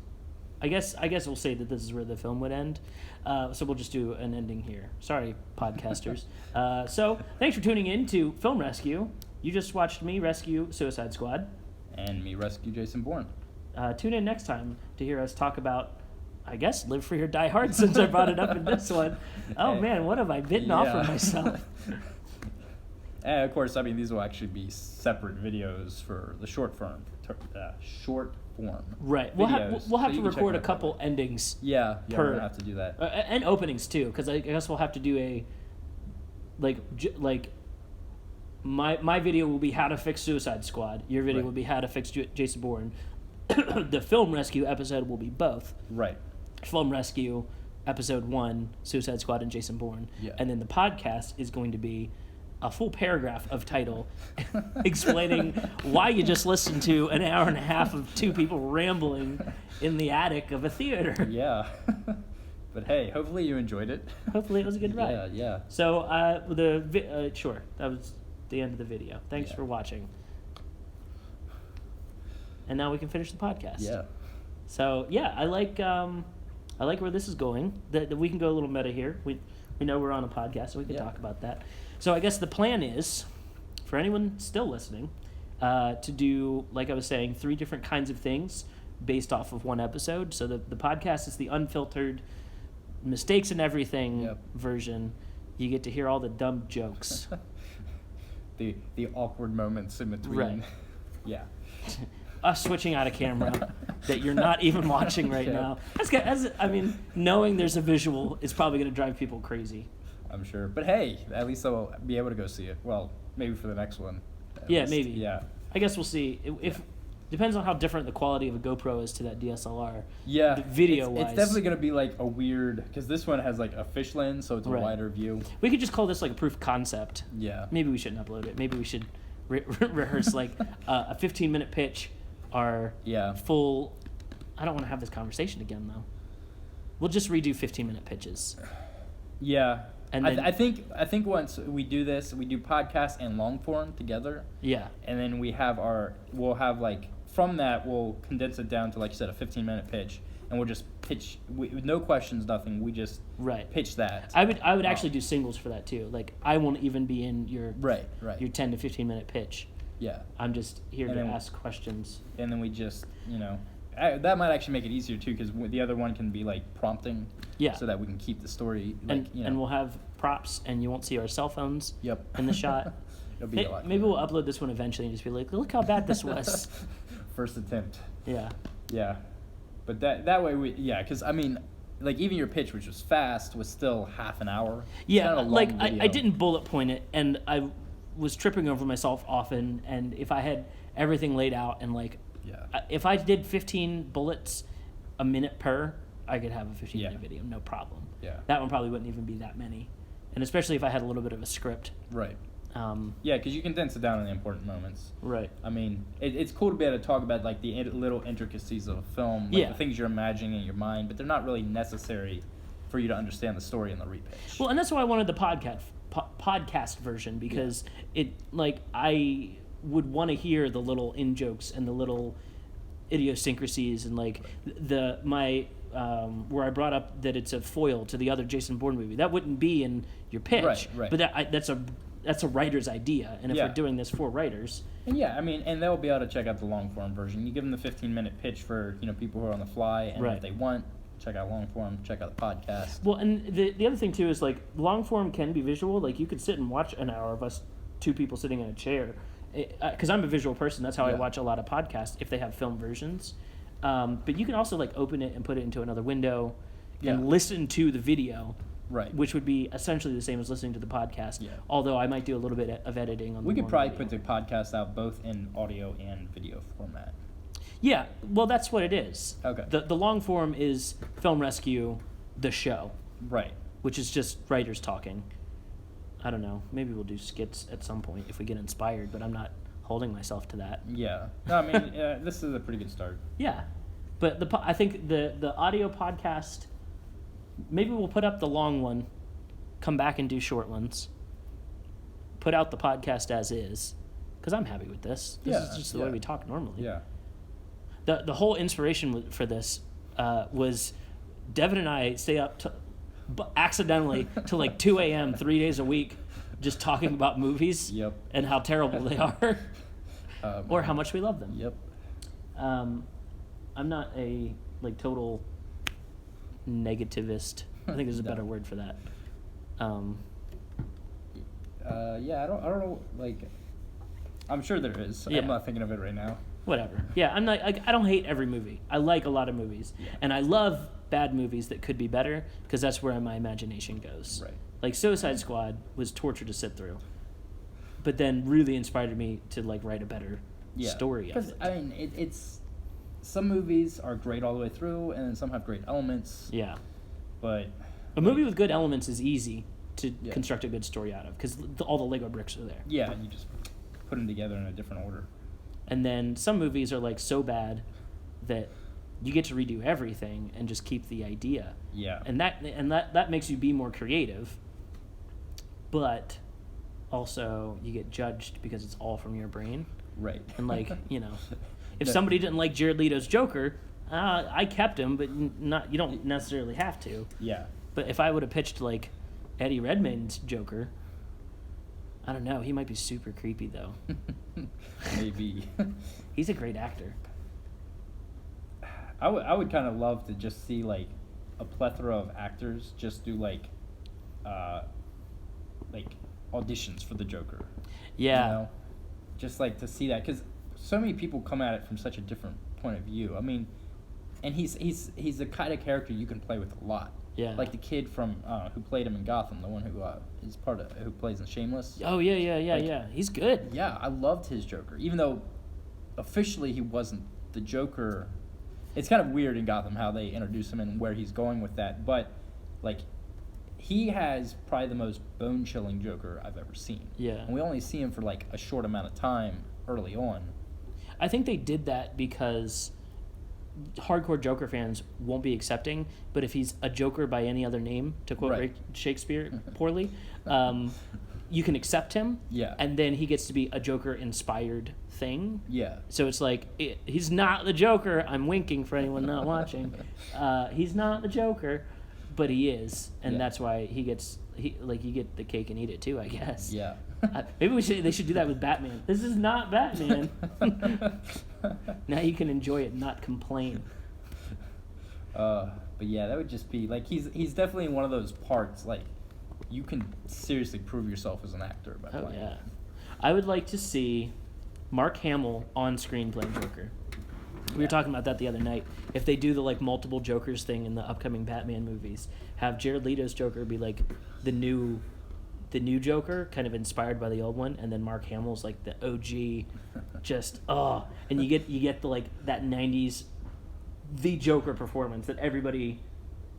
I guess we'll say that this is where the film would end. So we'll just do an ending here. Sorry, podcasters. So thanks for tuning in to Film Rescue. You just watched me rescue Suicide Squad. And me rescue Jason Bourne. Tune in next time to hear us talk about, I guess, Live Free or Die Hard, since I brought it up in this one. Oh, man, what have I bitten off of myself? And, of course, I mean, these will actually be separate videos for the short form. Right. Videos, We'll have so to you can check record a them out couple that way. endings. Yeah, we're going to have to do that. And openings, too, because I guess we'll have to do a... My video will be how to fix Suicide Squad. Your video Right. will be how to fix Jason Bourne. The Film Rescue episode will be both. Right. Film Rescue episode 1, Suicide Squad and Jason Bourne. Yeah. And then the podcast is going to be a full paragraph of title explaining why you just listened to an hour and a half of 2 people rambling in the attic of a theater. Yeah. But hey, hopefully you enjoyed it. Hopefully it was a good ride. Yeah. So sure, that was the end of the video. Thanks for watching. And now we can finish the podcast. Yeah. So yeah, I like where this is going. That we can go a little meta here. We know we're on a podcast, so we can talk about that. So I guess the plan is, for anyone still listening, to do, like I was saying, 3 different kinds of things based off of one episode. So the podcast is the unfiltered, mistakes and everything Yep. version. You get to hear all the dumb jokes. The awkward moments in between. Right. Yeah. Us switching out a camera that you're not even watching right Yeah. now. I mean, knowing there's a visual is probably going to drive people crazy. I'm sure. But hey, at least I'll be able to go see it. Well, maybe for the next one. At Yeah, least. maybe. Yeah. I guess we'll see. If depends on how different the quality of a GoPro is to that DSLR. Yeah. Video-wise. It's definitely going to be like a weird, because this one has like a fish lens, so it's a Right. wider view. We could just call this like a proof of concept. Yeah. Maybe we shouldn't upload it. Maybe we should rehearse like a 15-minute pitch, our Yeah. full. I don't want to have this conversation again though. We'll just redo 15-minute pitches. Yeah. And I then- think once we do this, we do podcast and long form together, Yeah. and then we'll have like, from that we'll condense it down to, like you said, a 15-minute pitch, and we'll just pitch with no questions, nothing. We just Right. pitch that. I would actually do singles for that too. Like I won't even be in your Right. your 10 to 15-minute pitch. Yeah. I'm just here And to then- ask questions. And then we just, that might actually make it easier too, because the other one can be like prompting. Yeah. So that we can keep the story. Like, And we'll have props, and you won't see our cell phones Yep. in the shot. It'll be a lot. Maybe we'll upload this one eventually and just be like, look how bad this was. First attempt. Yeah. Yeah. But that way because I mean, like even your pitch, which was fast, was still half an hour. It's Yeah, not a long like I video. didn't bullet point it, and I was tripping over myself often, and if I had everything laid out and like, Yeah. if I did 15 bullets a minute per, I could have a 15-minute Yeah. video, no problem. Yeah. That one probably wouldn't even be that many, and especially if I had a little bit of a script. Right. Um, Yeah, because you condense it down in the important moments. right. I mean, it's cool to be able to talk about like the little intricacies of a film, like Yeah. the things you're imagining in your mind, but they're not really necessary for you to understand the story in the repitch. Well, and that's why I wanted the podcast version, because I would want to hear the little in jokes and the little idiosyncrasies, and like where I brought up that it's a foil to the other Jason Bourne movie. That wouldn't be in your pitch, Right. but that's a writer's idea, and if Yeah. we're doing this for writers, And yeah, I mean, and they'll be able to check out the long form version. You give them the 15-minute pitch for people who are on the fly, and Right. if they want, check out long form, check out the podcast. well, and the other thing too is like long form can be visual. Like you could sit and watch an hour of us two people sitting in a chair, because I'm a visual person. That's how I Yeah. watch a lot of podcasts if they have film versions. But you can also like open it and put it into another window Yeah. and listen to the video, Right. which would be essentially the same as listening to the podcast. Yeah. Although I might do a little bit of editing on. We the could one probably video. put the podcast out both in audio and video format. Yeah, well, that's what it is. Okay. The long form is Film Rescue, the show, Right. which is just writers talking. I don't know. Maybe we'll do skits at some point if we get inspired, but I'm not holding myself to that. Yeah. No, I mean, this is a pretty good start. Yeah, but I think the audio podcast. Maybe we'll put up the long one, come back and do short ones. Put out the podcast as is, because I'm happy with this. This is just the way we talk normally. Yeah. The whole inspiration for this was Devon and I stay up accidentally till like 2 a.m. 3 days a week, just talking about movies. Yep. And how terrible they are, or how much we love them. Yep. I'm not a total negativist. I think there's a No. better word for that. Yeah, I don't know, like, I'm sure there is. Yeah. I'm not thinking of it right now. Whatever. Yeah, I'm not. I don't hate every movie. I like a lot of movies, Yeah. and I love bad movies that could be better, because that's where my imagination goes. Right. Like Suicide Squad was torture to sit through, but then really inspired me to write a better story of Because, it. I mean, it's some movies are great all the way through, and then some have great elements. Yeah, But a movie with good elements is easy to Yeah. construct a good story out of, because all the Lego bricks are there. yeah, you just put them together in a different order. And then some movies are so bad that you get to redo everything and just keep the idea. Yeah. And that makes you be more creative, but also you get judged because it's all from your brain. Right. And if No. somebody didn't like Jared Leto's Joker, I kept him, but you don't necessarily have to. Yeah. But if I would have pitched Eddie Redmayne's Joker, I don't know, he might be super creepy though. Maybe. He's a great actor. I would kind of love to just see like a plethora of actors just do like auditions for the Joker. Yeah. You know? Just like to see that, because so many people come at it from such a different point of view. I mean, and he's the kind of character you can play with a lot. Yeah. Like the kid from who played him in Gotham, the one who is who plays in Shameless. Oh yeah, Like, yeah. He's good. Yeah, I loved his Joker, even though officially he wasn't the Joker. It's kind of weird in Gotham how they introduce him and where he's going with that, but like he has probably the most bone-chilling Joker I've ever seen. Yeah. And we only see him for like a short amount of time early on. I think they did that because hardcore Joker fans won't be accepting, but if he's a Joker by any other name, to quote Right. Shakespeare poorly, you can accept him. Yeah. And then he gets to be a Joker-inspired thing. Yeah. So it's like, he's not the Joker. I'm winking for anyone not watching. He's not the Joker, but he is. And Yeah. that's why you get the cake and eat it too, I guess. Yeah. Maybe they should do that with Batman. This is not Batman. Now you can enjoy it, not complain. But yeah, that would just be like he's definitely in one of those parts like you can seriously prove yourself as an actor by Oh playing. yeah, I would like to see Mark Hamill on screen playing Joker. We were talking about that the other night. If they do the like multiple Jokers thing in the upcoming Batman movies, have Jared Leto's Joker be like the new Joker, kind of inspired by the old one, and then Mark Hamill's like the OG, and you get the like that '90s the Joker performance that everybody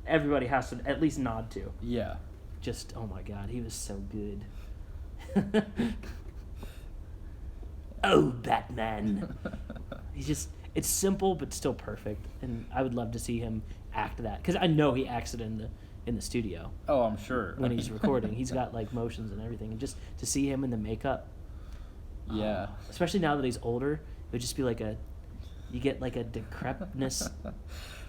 has to at least nod to. Yeah. Just oh my god, he was so good. Oh, Batman. It's simple but still perfect, and I would love to see him act that, because I know he acts it in the studio Oh, I'm sure. when he's recording. He's got like motions and everything, and just to see him in the makeup. Yeah. Especially now that he's older, it would just be like you get like a decrepitness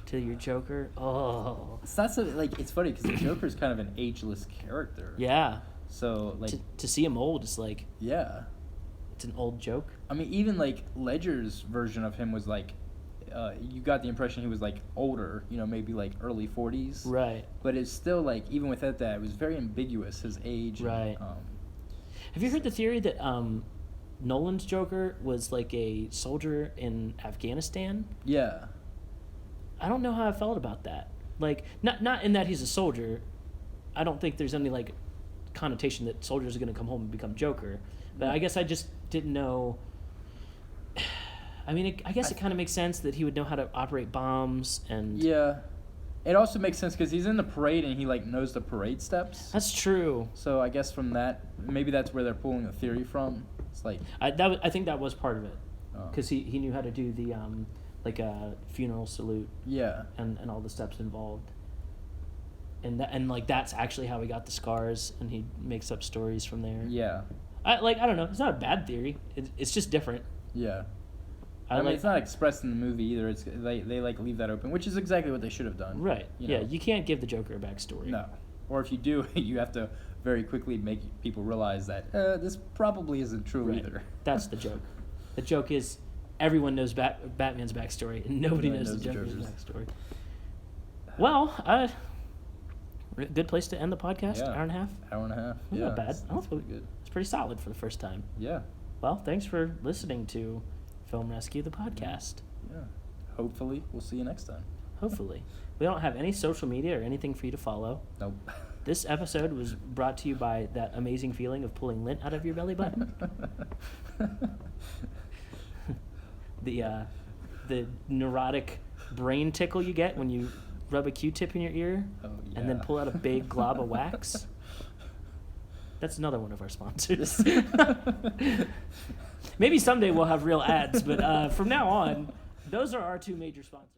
to your Joker. Oh. It's not so like it's funny because the Joker's kind of an ageless character. Yeah. So like To see him old is like, yeah. it's an old joke. I mean, even like Ledger's version of him was like, you got the impression he was like older, maybe like early 40s. Right. But it's still like, even without that, it was very ambiguous, his age. Right. Have you heard the theory that Nolan's Joker was like a soldier in Afghanistan? Yeah. I don't know how I felt about that. Like, not in that he's a soldier. I don't think there's any like connotation that soldiers are going to come home and become Joker. But I guess I just didn't know. I mean, I guess it kind of makes sense that he would know how to operate bombs and. Yeah. It also makes sense because he's in the parade and he like knows the parade steps. That's true. So I guess from that, maybe that's where they're pulling the theory from. It's like, I think that was part of it, oh. because he knew how to do the like a funeral salute yeah. and all the steps involved. And like that's actually how he got the scars, and he makes up stories from there. Yeah. I don't know. It's not a bad theory. It's just different. Yeah. I mean, it's not expressed in the movie either. It's they like leave that open, which is exactly what they should have done. Right. You Yeah. know? You can't give the Joker a backstory. No. Or if you do, you have to very quickly make people realize that this probably isn't true Right. either. That's the joke. The joke is everyone knows Batman's backstory, and nobody knows the Joker's backstory. Well, good place to end the podcast. Yeah. Hour and a half. Hour and a half. That's Yeah. not bad. That's pretty good. It's pretty solid for the first time. Yeah. Well, thanks for listening to Film Rescue, the podcast. Yeah. Hopefully, we'll see you next time. Hopefully. We don't have any social media or anything for you to follow. Nope. This episode was brought to you by that amazing feeling of pulling lint out of your belly button. The neurotic brain tickle you get when you rub a Q-tip in your ear and then pull out a big glob of wax. That's another one of our sponsors. Maybe someday we'll have real ads, but from now on, those are our two major sponsors.